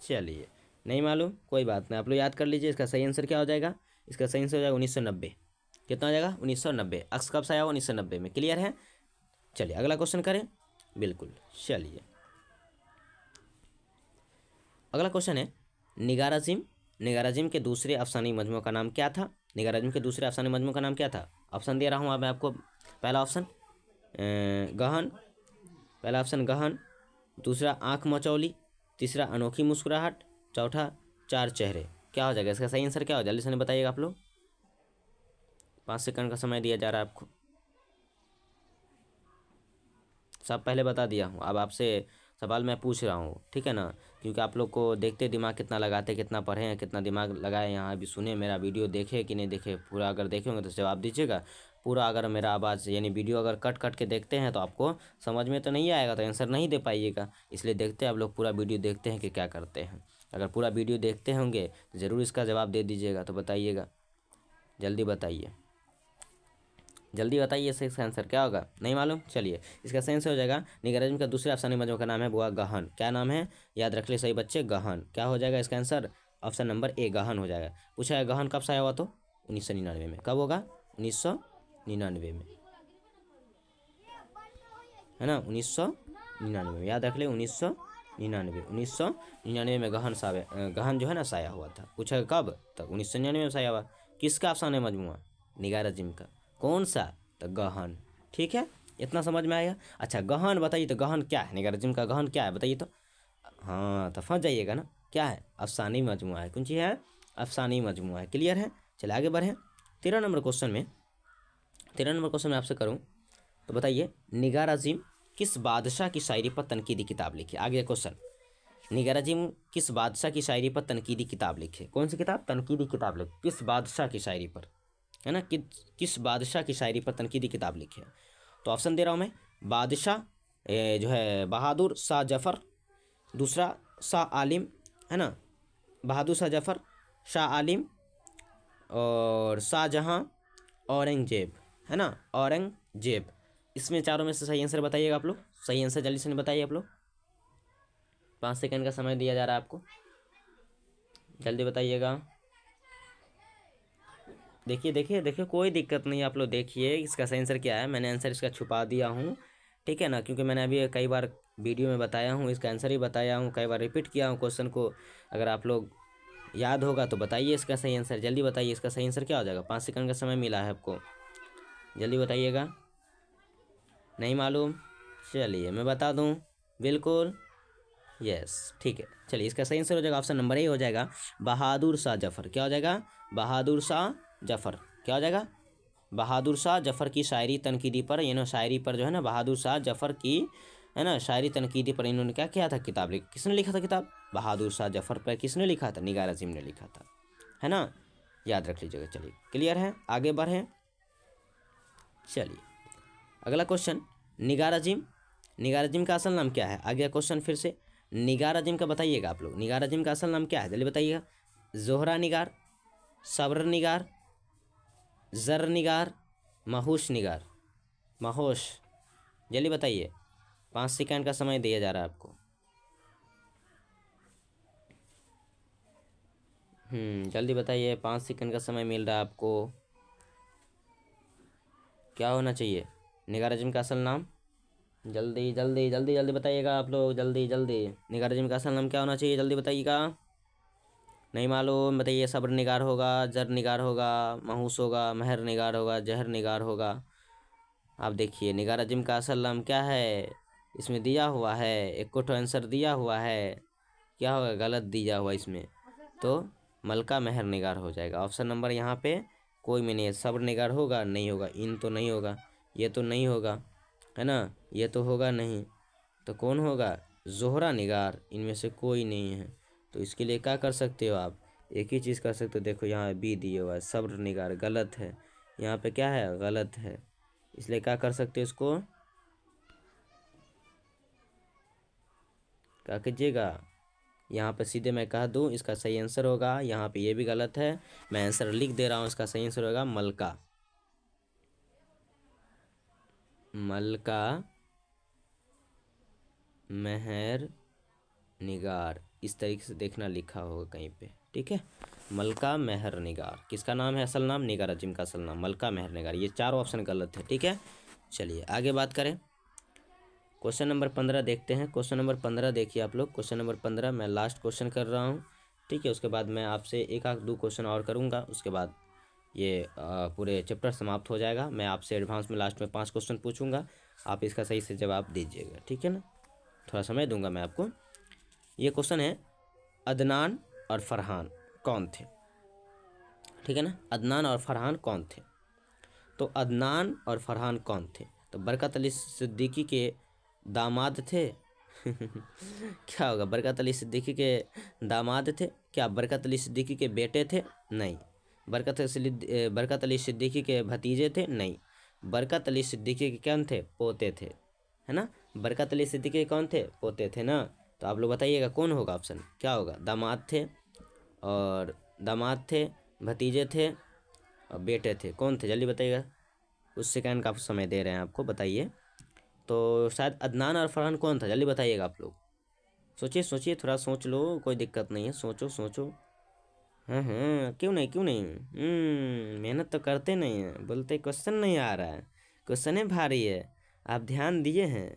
चलिए नहीं मालूम, कोई बात नहीं, आप लोग याद कर लीजिए। इसका सही आंसर क्या हो जाएगा, इसका सही आंसर हो जाएगा 1990। कितना हो जाएगा, 1990। अक्स कब से आया हुआ, 1990 में। क्लियर है। चलिए अगला क्वेश्चन करें। बिल्कुल, चलिए अगला क्वेश्चन है निगार अज़ीम, निगार अज़ीम के दूसरे अफसानी मजमू का नाम क्या था, निगार अज़ीम के दूसरे अफसानी मजमू का नाम क्या था। ऑप्शन दे रहा हूँ अब मैं आपको। पहला ऑप्शन गहन, पहला ऑप्शन गहन, दूसरा आँख मचौली, तीसरा अनोखी मुस्कुराहट, चौथा चार चेहरे। क्या हो जाएगा इसका सही आंसर, क्या हो, जल्दी से नहीं बताइएगा आप लोग। 5 सेकंड का समय दिया जा रहा है आपको। सब पहले बता दिया हूँ, अब आपसे सवाल मैं पूछ रहा हूँ, ठीक है ना, क्योंकि आप लोग को देखते दिमाग कितना लगाते, कितना पढ़े हैं, कितना दिमाग लगाए यहाँ अभी सुने, मेरा वीडियो देखे कि नहीं देखे, पूरा अगर देखे होंगे तो जवाब दीजिएगा। पूरा अगर मेरा आवाज़ यानी वीडियो अगर कट कट के देखते हैं तो आपको समझ में तो नहीं आएगा, तो आंसर नहीं दे पाइएगा। इसलिए देखते हैं आप लोग, पूरा वीडियो देखते हैं कि क्या करते हैं। अगर पूरा वीडियो देखते होंगे तो ज़रूर इसका जवाब दे दीजिएगा। तो बताइएगा, जल्दी बताइए, जल्दी बताइए इसका आंसर क्या होगा, नहीं मालूम। चलिए इसका सही आंसर हो जाएगा निगार अज़ीम का दूसरे अफसानी मजमू का नाम है वो गहन। क्या नाम है, याद रख ले सही बच्चे, गहन। क्या हो जाएगा इसका आंसर, ऑप्शन नंबर ए गहन हो जाएगा। पूछा है गहन कब से आया हुआ, तो 1999 में। कब होगा, 1999 में, है ना, 1999 में, याद रख ले 1999, 1999 में गहन जो है ना साया हुआ था। पूछा कब, तब 1999 में साया हुआ। किसका अफसाने मजमूआ, निगार अज़ीम का। कौन सा, तो गहन। ठीक है, इतना समझ में आया। अच्छा गहन बताइए, तो गहन क्या है, निगार अज़ीम का गहन क्या है बताइए तो। हाँ तो फंस जाइएगा ना, क्या है, अफसानी मजमूआ है। कौन चीज़ है, अफसानी मजमूआ है। क्लियर है। चले आगे बढ़ें। 13 नंबर क्वेश्चन में, 13 नंबर क्वेश्चन में आपसे करूँ तो बताइए निगार अज़ीम किस बादशाह की शायरी पर तनकीदी किताब लिखी। आगे क्वेश्चन, निगार अज़ीम किस बादशाह की शायरी पर तनकीदी किताब लिखे। कौन सी किताब, तनकीदी किताब लिखे, किस बादशाह की शायरी पर, है ना, किस बादशाह की शायरी पर तनकीदी किताब लिखे। तो ऑप्शन दे रहा हूँ मैं। बादशाह जो है बहादुर शाह जफ़र, दूसरा शाह आलिम, है ना, बहादुर शाह जफ़र, शाह आलिम और शाहजहाँ, औरंगजेब, है ना, औरंगजेब। इसमें चारों में से सही आंसर बताइएगा आप लोग। सही आंसर जल्दी से नहीं बताइए आप लोग, 5 सेकंड का समय दिया जा रहा है आपको, जल्दी बताइएगा। देखिए देखिए देखिए, कोई दिक्कत नहीं, आप लोग देखिए इसका सही आंसर क्या है। मैंने आंसर इसका छुपा दिया हूँ, ठीक है ना, क्योंकि मैंने अभी कई बार वीडियो में बताया हूँ, इसका आंसर ही बताया हूँ, कई बार रिपीट किया हूँ क्वेश्चन को। अगर आप लोग याद होगा तो बताइए इसका सही आंसर, जल्दी बताइए इसका सही आंसर क्या हो जाएगा। 5 सेकंड का समय मिला है आपको, जल्दी बताइएगा। नहीं मालूम, चलिए मैं बता दूँ, बिल्कुल यस, ठीक है। चलिए इसका सही आंसर हो जाएगा ऑप्शन नंबर ए हो जाएगा, बहादुर शाह जफ़र। क्या हो जाएगा, बहादुर शाह जफ़र। क्या हो जाएगा, बहादुर शाह जफ़र की शायरी तनकीदी पर, यानी शायरी पर जो है ना, बहादुर शाह जफ़र की, है ना, शायरी तनकीदी पर इन्होंने क्या किया था, किताब लिखी। किसने लिखा था किताब, बहादुर शाह जफ़र पर किसने लिखा था, निगार अज़ीम ने लिखा था, है ना, याद रख लीजिएगा। चलिए क्लियर है, आगे बढ़ें। चलिए अगला क्वेश्चन, निगार अज़ीम, निगार अज़ीम का असल नाम क्या है। आगे क्वेश्चन फिर से, निगार अज़ीम का बताइएगा आप लोग, निगार अज़ीम का असल नाम क्या है, जल्दी बताइएगा। ज़ोहरा निगार, सब्र निगार, ज़र निगार, महोश निगार, महोश, जल्दी बताइए। 5 सेकंड का समय दिया जा रहा है आपको। जल्दी बताइए, 5 सेकंड का समय मिल रहा है आपको। क्या होना चाहिए, निगार अज़ीम का असल नाम, जल्दी जल्दी जल्दी जल्दी बताइएगा आप लोग, जल्दी जल्दी। निगार अजीम का असल नाम क्या होना चाहिए, जल्दी बताइएगा। नहीं मालूम, बताइए। सब्र निगार होगा, जर निगार होगा, महूस होगा, महर निगार होगा, जहर निगार होगा। आप देखिए निगार अजीम का असल नाम क्या है, इसमें दिया हुआ है, एक को तो आंसर दिया हुआ है, क्या होगा, गलत दिया हुआ इसमें, तो मलका महर निगार हो जाएगा। ऑप्शन नंबर यहाँ पे कोई में नहीं है। सब्र निगार होगा, नहीं होगा। इन तो नहीं होगा, ये तो नहीं होगा, है ना, ये तो होगा नहीं, तो कौन होगा, जोहरा निगार, इनमें से कोई नहीं है। तो इसके लिए क्या कर सकते हो आप, एक ही चीज़ कर सकते हो। देखो यहाँ बी दिए हुआ है, सब्र निगार, गलत है। यहाँ पे क्या है, गलत है। इसलिए क्या कर सकते हो, इसको क्या कीजिएगा, यहाँ पे सीधे मैं कह दूँ इसका सही आंसर होगा, यहाँ पे ये भी गलत है, मैं आंसर लिख दे रहा हूँ, इसका सही आंसर होगा मलका। मलका महर निगार, इस तरीके से देखना, लिखा होगा कहीं पे, ठीक है। मलका महर निगार, किसका नाम है, असल नाम, निगार अजीम का असल नाम मलका महर निगार। ये चारों ऑप्शन गलत है, ठीक है। चलिए आगे बात करें। क्वेश्चन नंबर 15 देखते हैं। क्वेश्चन नंबर 15 देखिए आप लोग। क्वेश्चन नंबर 15 मैं लास्ट क्वेश्चन कर रहा हूँ, ठीक है। उसके बाद मैं आपसे एक आध दो क्वेश्चन और करूँगा, उसके बाद ये पूरे चैप्टर समाप्त हो जाएगा। मैं आपसे एडवांस में लास्ट में 5 क्वेश्चन पूछूंगा, आप इसका सही से जवाब दीजिएगा, ठीक है ना। थोड़ा समय दूंगा मैं आपको। ये क्वेश्चन है, अदनान और फरहान कौन थे, ठीक है ना। अदनान और फरहान कौन थे, तो अदनान और फरहान कौन थे, तो बरकत अली सिद्दीकी के दामाद थे क्या होगा, बरकत अली सिद्दीकी के दामाद थे क्या, बरकत अली सिद्दीकी के बेटे थे, नहीं। बरकत अली सिद्दीकी के भतीजे थे, नहीं। बरकत अली सिद्दीकी के कौन थे, पोते थे, है ना। बरकत अली सिद्दीकी के कौन थे, पोते थे ना। तो आप लोग बताइएगा कौन होगा, ऑप्शन क्या होगा, दामाद थे, और दामाद थे, भतीजे थे, और बेटे थे, कौन थे, जल्दी बताइएगा। कुछ सेकंड का समय दे रहे हैं आपको, बताइए। तो शायद अदनान और फरहान कौन था, जल्दी बताइएगा आप लोग। सोचिए सोचिए, थोड़ा सोच लो, कोई दिक्कत नहीं है, सोचो सोचो। हाँ हाँ, क्यों नहीं क्यों नहीं, मेहनत तो करते नहीं हैं, बोलते क्वेश्चन नहीं आ रहा है, क्वेश्चन ही भारी है। आप ध्यान दिए हैं,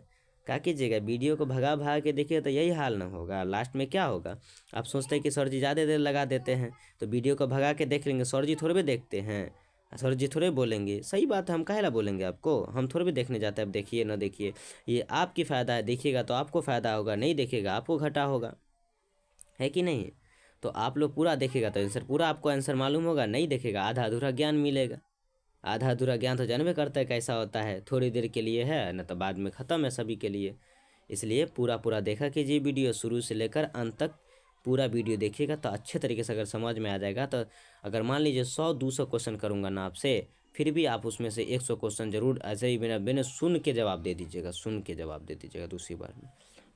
क्या कीजिएगा, वीडियो को भगा भगा के देखिए तो यही हाल ना होगा, लास्ट में क्या होगा, आप सोचते हैं कि सर जी ज़्यादा देर लगा देते हैं, तो वीडियो को भगा के देख लेंगे, सर जी थोड़े भी देखते हैं, सर जी थोड़े बोलेंगे, सही बात है, हम काहे ला बोलेंगे आपको, हम थोड़े भी देखने जाते हैं। अब देखिए ना देखिए, ये आपकी फ़ायदा है, देखिएगा तो आपको फ़ायदा होगा, नहीं देखेगा आपको घाटा होगा, है कि नहीं। तो आप लोग पूरा देखेगा तो आंसर पूरा आपको आंसर मालूम होगा, नहीं देखेगा आधा अधूरा ज्ञान मिलेगा। आधा अधूरा ज्ञान तो जानबे करता है कैसा होता है, थोड़ी देर के लिए है न, तो बाद में ख़त्म है सभी के लिए। इसलिए पूरा पूरा देखा कीजिए वीडियो, शुरू से लेकर अंत तक पूरा वीडियो देखिएगा तो अच्छे तरीके से अगर समझ में आ जाएगा। तो अगर मान लीजिए 100-200 क्वेश्चन करूँगा ना आपसे, फिर भी आप उसमें से 100 क्वेश्चन जरूर ऐसे ही बिना बिना सुन के जवाब दे दीजिएगा, सुन के जवाब दे दीजिएगा दूसरी बार में।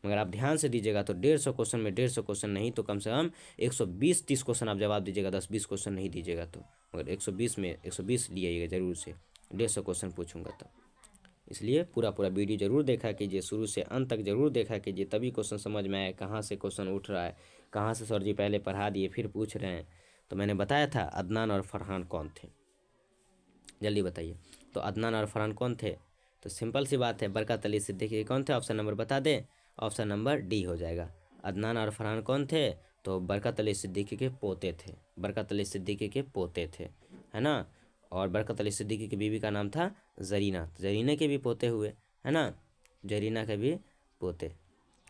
मगर आप ध्यान से दीजिएगा तो 150 क्वेश्चन में 150 क्वेश्चन नहीं तो कम से कम 120-30 क्वेश्चन आप जवाब दीजिएगा, 10-20 क्वेश्चन नहीं दीजिएगा तो। मगर 120 में 120 लिएगा ज़रूर से, 150 क्वेश्चन पूछूंगा तब। इसलिए पूरा पूरा वीडियो जरूर देखा कीजिए, शुरू से अंत तक जरूर देखा कीजिए, तभी क्वेश्चन समझ में आए, कहाँ से क्वेश्चन उठ रहा है, कहाँ से सर जी पहले पढ़ा दिए फिर पूछ रहे हैं। तो मैंने बताया था अदनान और फरहान कौन थे, जल्दी बताइए। तो अदनान और फरहान कौन थे, तो सिंपल सी बात है, बरकत अली सिद्दीकी कौन थे, ऑप्शन नंबर बता दें, ऑप्शन नंबर डी हो जाएगा। अदनान और फरहान कौन थे, तो बरकत अली सिद्दीकी के पोते थे, बरकत अली सिद्दीकी के पोते थे, है ना। और बरकत अली सिद्दीकी की बीवी का नाम था जरीना, जरीना के भी पोते हुए, है ना, जरीना के भी पोते।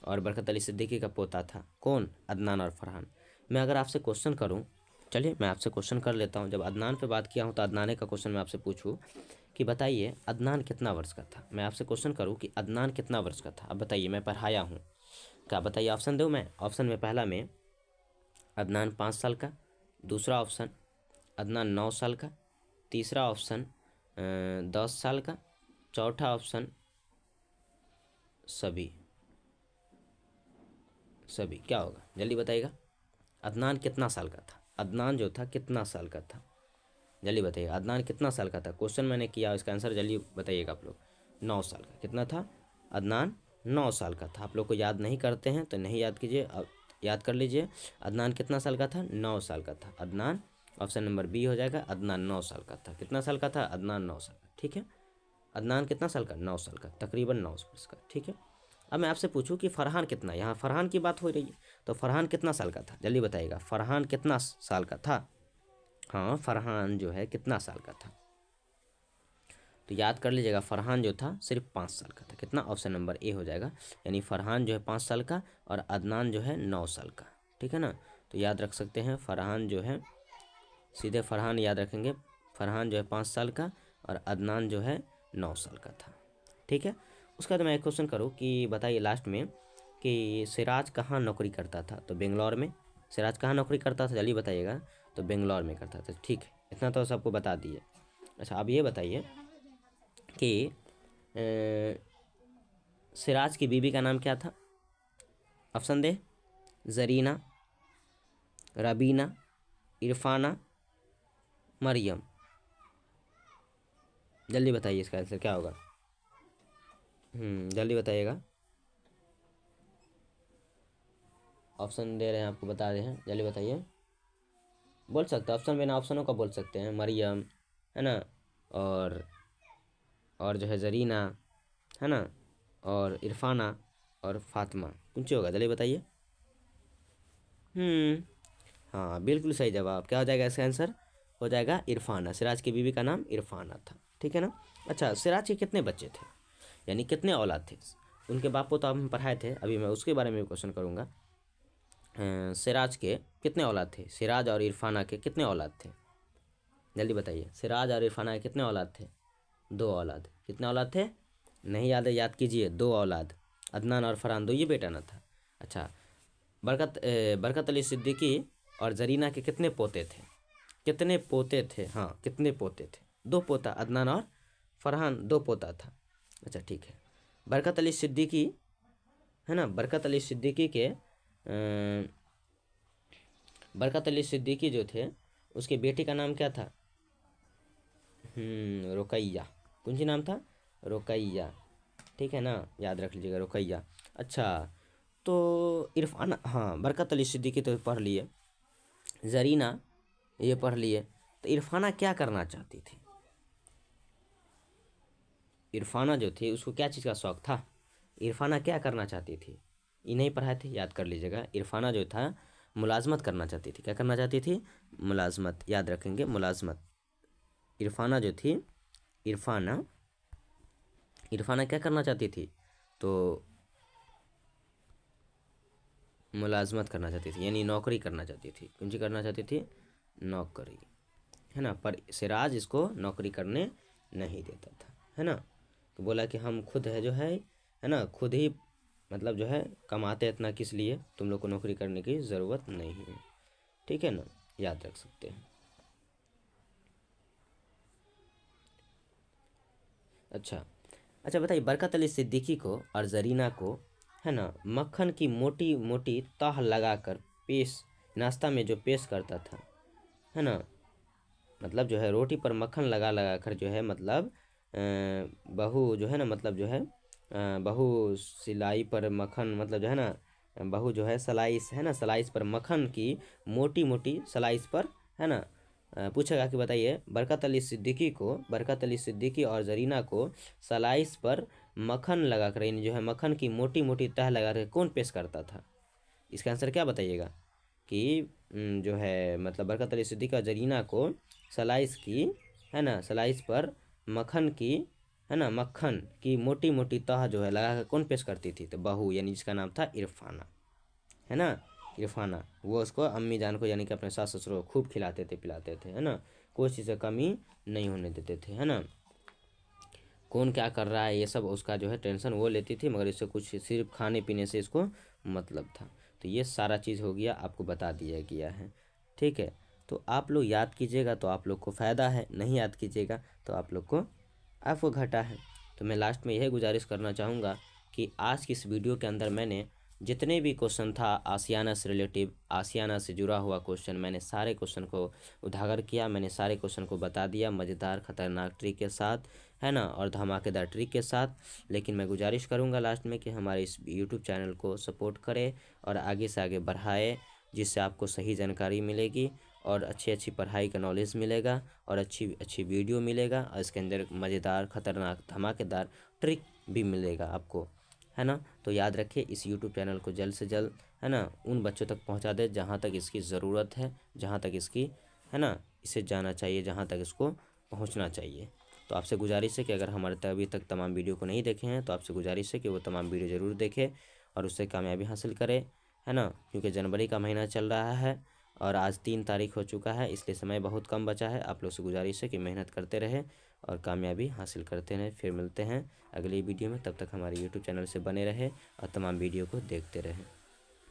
और बरकत अली सिद्दीकी का पोता था कौन, अदनान और फरहान। मैं अगर आपसे क्वेश्चन करूं, चलिए मैं आपसे क्वेश्चन कर लेता हूं, जब अदनान पे बात किया हूं तो अदनाने का क्वेश्चन मैं आपसे पूछूं कि बताइए अदनान कितना वर्ष का था। मैं आपसे क्वेश्चन करूं कि अदनान कितना वर्ष का था, अब बताइए, मैं पढ़ाया हूं, क्या बताइए, ऑप्शन दूं मैं। ऑप्शन में पहला में अदनान 5 साल का, दूसरा ऑप्शन अदनान 9 साल का, तीसरा ऑप्शन 10 साल का, चौथा ऑप्शन सभी। सभी क्या होगा, जल्दी बताइएगा। अदनान कितना साल का था, अदनान जो था कितना साल का था, जल्दी बताइएगा। अदनान कितना साल का था, क्वेश्चन मैंने किया, इसका आंसर जल्दी बताइएगा आप लोग। 9 साल का, कितना था, अदनान 9 साल का था। आप लोग को याद नहीं करते हैं तो नहीं याद कीजिए, अब याद कर लीजिए। अदनान कितना साल का था, 9 साल का था। अदनान ऑप्शन नंबर बी हो जाएगा, अदनान 9 साल का था। कितना साल का था, अदनान 9 साल का, ठीक है। अदनान कितना साल का, 9 साल का, तकरीबन 9 वर्ष का। ठीक है, अब मैं आपसे पूछूं कि फरहान कितना, यहाँ फरहान की बात हो रही है, तो फरहान कितना साल का था, जल्दी बताइएगा, फरहान कितना साल का था। हाँ, फरहान जो है कितना साल का था, तो याद कर लीजिएगा, फरहान जो था सिर्फ 5 साल का था। कितना, ऑप्शन नंबर ए हो जाएगा, यानी फरहान जो है 5 साल का और अदनान जो है 9 साल का। ठीक है ना, तो याद रख सकते हैं, फरहान जो है, सीधे फरहान याद रखेंगे, फरहान जो है 5 साल का और अदनान जो है 9 साल का था। ठीक है, उसका तो मैं एक क्वेश्चन करूँ कि बताइए लास्ट में कि सिराज कहाँ नौकरी करता था, तो बेंगलोर में। सिराज कहाँ नौकरी करता था, जल्दी बताइएगा, तो बेंगलोर में करता था। ठीक है, इतना तो सबको बता दिए। अच्छा, अब ये बताइए कि सिराज की बीवी का नाम क्या था, ऑप्शन दे, जरीना, रबीना, इरफाना, मरियम। जल्दी बताइए इसका आंसर क्या होगा। जल्दी बताइएगा, ऑप्शन दे रहे हैं आपको, बता रहे हैं, जल्दी बताइए। बोल सकते हैं ऑप्शन, बिना ऑप्शनों का बोल सकते हैं, मरियम है ना, और जो है जरीना है ना, और इरफाना और फातिमा, कौन सी होगा, जल्दी बताइए। हाँ, बिल्कुल सही जवाब, क्या हो जाएगा इसका आंसर, हो जाएगा इरफाना। सिराज की बीवी का नाम इरफाना था। ठीक है ना। अच्छा, सिराज के कितने बच्चे थे, यानी कितने औलाद थे, उनके बाप को तो हम पढ़ाए थे, अभी मैं उसके बारे में क्वेश्चन करूँगा। सिराज के कितने औलाद थे, सिराज और इरफाना के कितने औलाद थे, जल्दी बताइए। सिराज और इरफाना के कितने औलाद थे, 2 औलाद। कितने औलाद थे, नहीं याद है, याद कीजिए, 2 औलाद, अदनान और फरहान, 2 ये बेटा ना था। अच्छा, बरकत अली सिद्दीकी और जरीना के कितने पोते थे, कितने पोते थे, हाँ कितने पोते थे, 2 पोता, अदनान और फरहान 2 पोता था। अच्छा ठीक है, बरकत अली सिद्दीकी है ना, बरकत अली सिद्दीकी के बरकत अली सिद्दीकी जो थे, उसके बेटी का नाम क्या था, रुकैया, कौन सी नाम था, रुकैया। ठीक है ना, याद रख लीजिएगा, रुकैया। अच्छा, तो इरफान, हाँ बरकत अली सिद्दीकी तो पढ़ लिए, जरीना ये पढ़ लिए, तो इरफाना क्या करना चाहती थी, इरफाना जो थी उसको क्या चीज़ का शौक था, इरफाना क्या करना चाहती थी, ये नहीं पढ़ाए थे, याद कर लीजिएगा। इरफाना जो था मुलाजमत करना चाहती थी, क्या करना चाहती थी, मुलाजमत, याद रखेंगे, मुलाजमत। इरफाना जो थी, इरफाना इरफाना क्या करना चाहती थी, तो मुलाजमत करना चाहती थी, यानी नौकरी करना चाहती थी, कौन सी करना चाहती थी, नौकरी, है ना। पर सिराज इसको नौकरी करने नहीं देता था, है ना, तो बोला कि हम खुद है जो है ना, खुद ही मतलब जो है कमाते इतना, किस लिए, तुम लोग को नौकरी करने की ज़रूरत नहीं है। ठीक है ना, याद रख सकते हैं। अच्छा अच्छा, बताइए, बरकत अली सिद्दीकी को और जरीना को है ना, मक्खन की मोटी मोटी तह लगाकर पेश, नाश्ता में जो पेश करता था, है ना, मतलब जो है रोटी पर मक्खन लगा लगा कर जो है, मतलब बहू जो है ना, मतलब जो है बहू सिलाई पर मक्खन, मतलब जो है ना, बहू जो है सलाइस, है ना, सलाइस पर मक्खन की मोटी मोटी सलाइस पर, है ना, पूछेगा कि बताइए, बरकत अली सिद्दीकी और जरीना को सलाइस पर मक्खन लगाकर, यानी जो है मक्खन की मोटी मोटी तह लगा कर कौन पेश करता था, इसका आंसर क्या बताइएगा कि जो है मतलब बरकत अली सिद्दीकी और जरीना को सलाइस की, है ना, सलाइस पर मक्खन की, है ना, मक्खन की मोटी मोटी तह जो है लगा कर कौन पेश करती थी, तो बहू, यानी जिसका नाम था इरफाना, है ना, इरफाना। वो उसको, अम्मी जान को, यानी कि अपने सास ससुर को खूब खिलाते थे पिलाते थे, है ना, कोई चीज़ की कमी नहीं होने देते थे, है ना। कौन क्या कर रहा है ये सब उसका जो है टेंशन वो लेती थी, मगर इससे कुछ सिर्फ खाने पीने से इसको मतलब था। तो ये सारा चीज़ हो गया, आपको बता दिया गया है। ठीक है, तो आप लोग याद कीजिएगा तो आप लोग को फ़ायदा है, नहीं याद कीजिएगा तो आपको घाटा है। तो मैं लास्ट में यही गुजारिश करना चाहूँगा कि आज की इस वीडियो के अंदर मैंने जितने भी क्वेश्चन था आसियाना से रिलेटिव, आसियाना से जुड़ा हुआ क्वेश्चन, मैंने सारे क्वेश्चन को उजागर किया, मैंने सारे क्वेश्चन को बता दिया मज़ेदार खतरनाक ट्रिक के साथ, है ना, और धमाकेदार ट्रिक के साथ। लेकिन मैं गुजारिश करूँगा लास्ट में कि हमारे इस यूट्यूब चैनल को सपोर्ट करें और आगे से आगे बढ़ाए, जिससे आपको सही जानकारी मिलेगी और अच्छी अच्छी पढ़ाई का नॉलेज मिलेगा और अच्छी अच्छी वीडियो मिलेगा और इसके अंदर मज़ेदार खतरनाक धमाकेदार ट्रिक भी मिलेगा आपको, है ना। तो याद रखिए इस यूट्यूब चैनल को जल्द से जल्द, है ना, उन बच्चों तक पहुंचा दे जहां तक इसकी ज़रूरत है, जहां तक इसकी, है ना, इसे जाना चाहिए, जहां तक इसको पहुंचना चाहिए। तो आपसे गुजारिश है कि अगर हमारे अभी तक तमाम वीडियो को नहीं देखे हैं तो आपसे गुजारिश है कि वो तमाम वीडियो ज़रूर देखें और उससे कामयाबी हासिल करें, है ना, क्योंकि जनवरी का महीना चल रहा है और आज 3 तारीख हो चुका है, इसलिए समय बहुत कम बचा है। आप लोग से गुजारिश है कि मेहनत करते रहें और कामयाबी हासिल करते रहें। फिर मिलते हैं अगली वीडियो में, तब तक हमारे यूट्यूब चैनल से बने रहें और तमाम वीडियो को देखते रहें।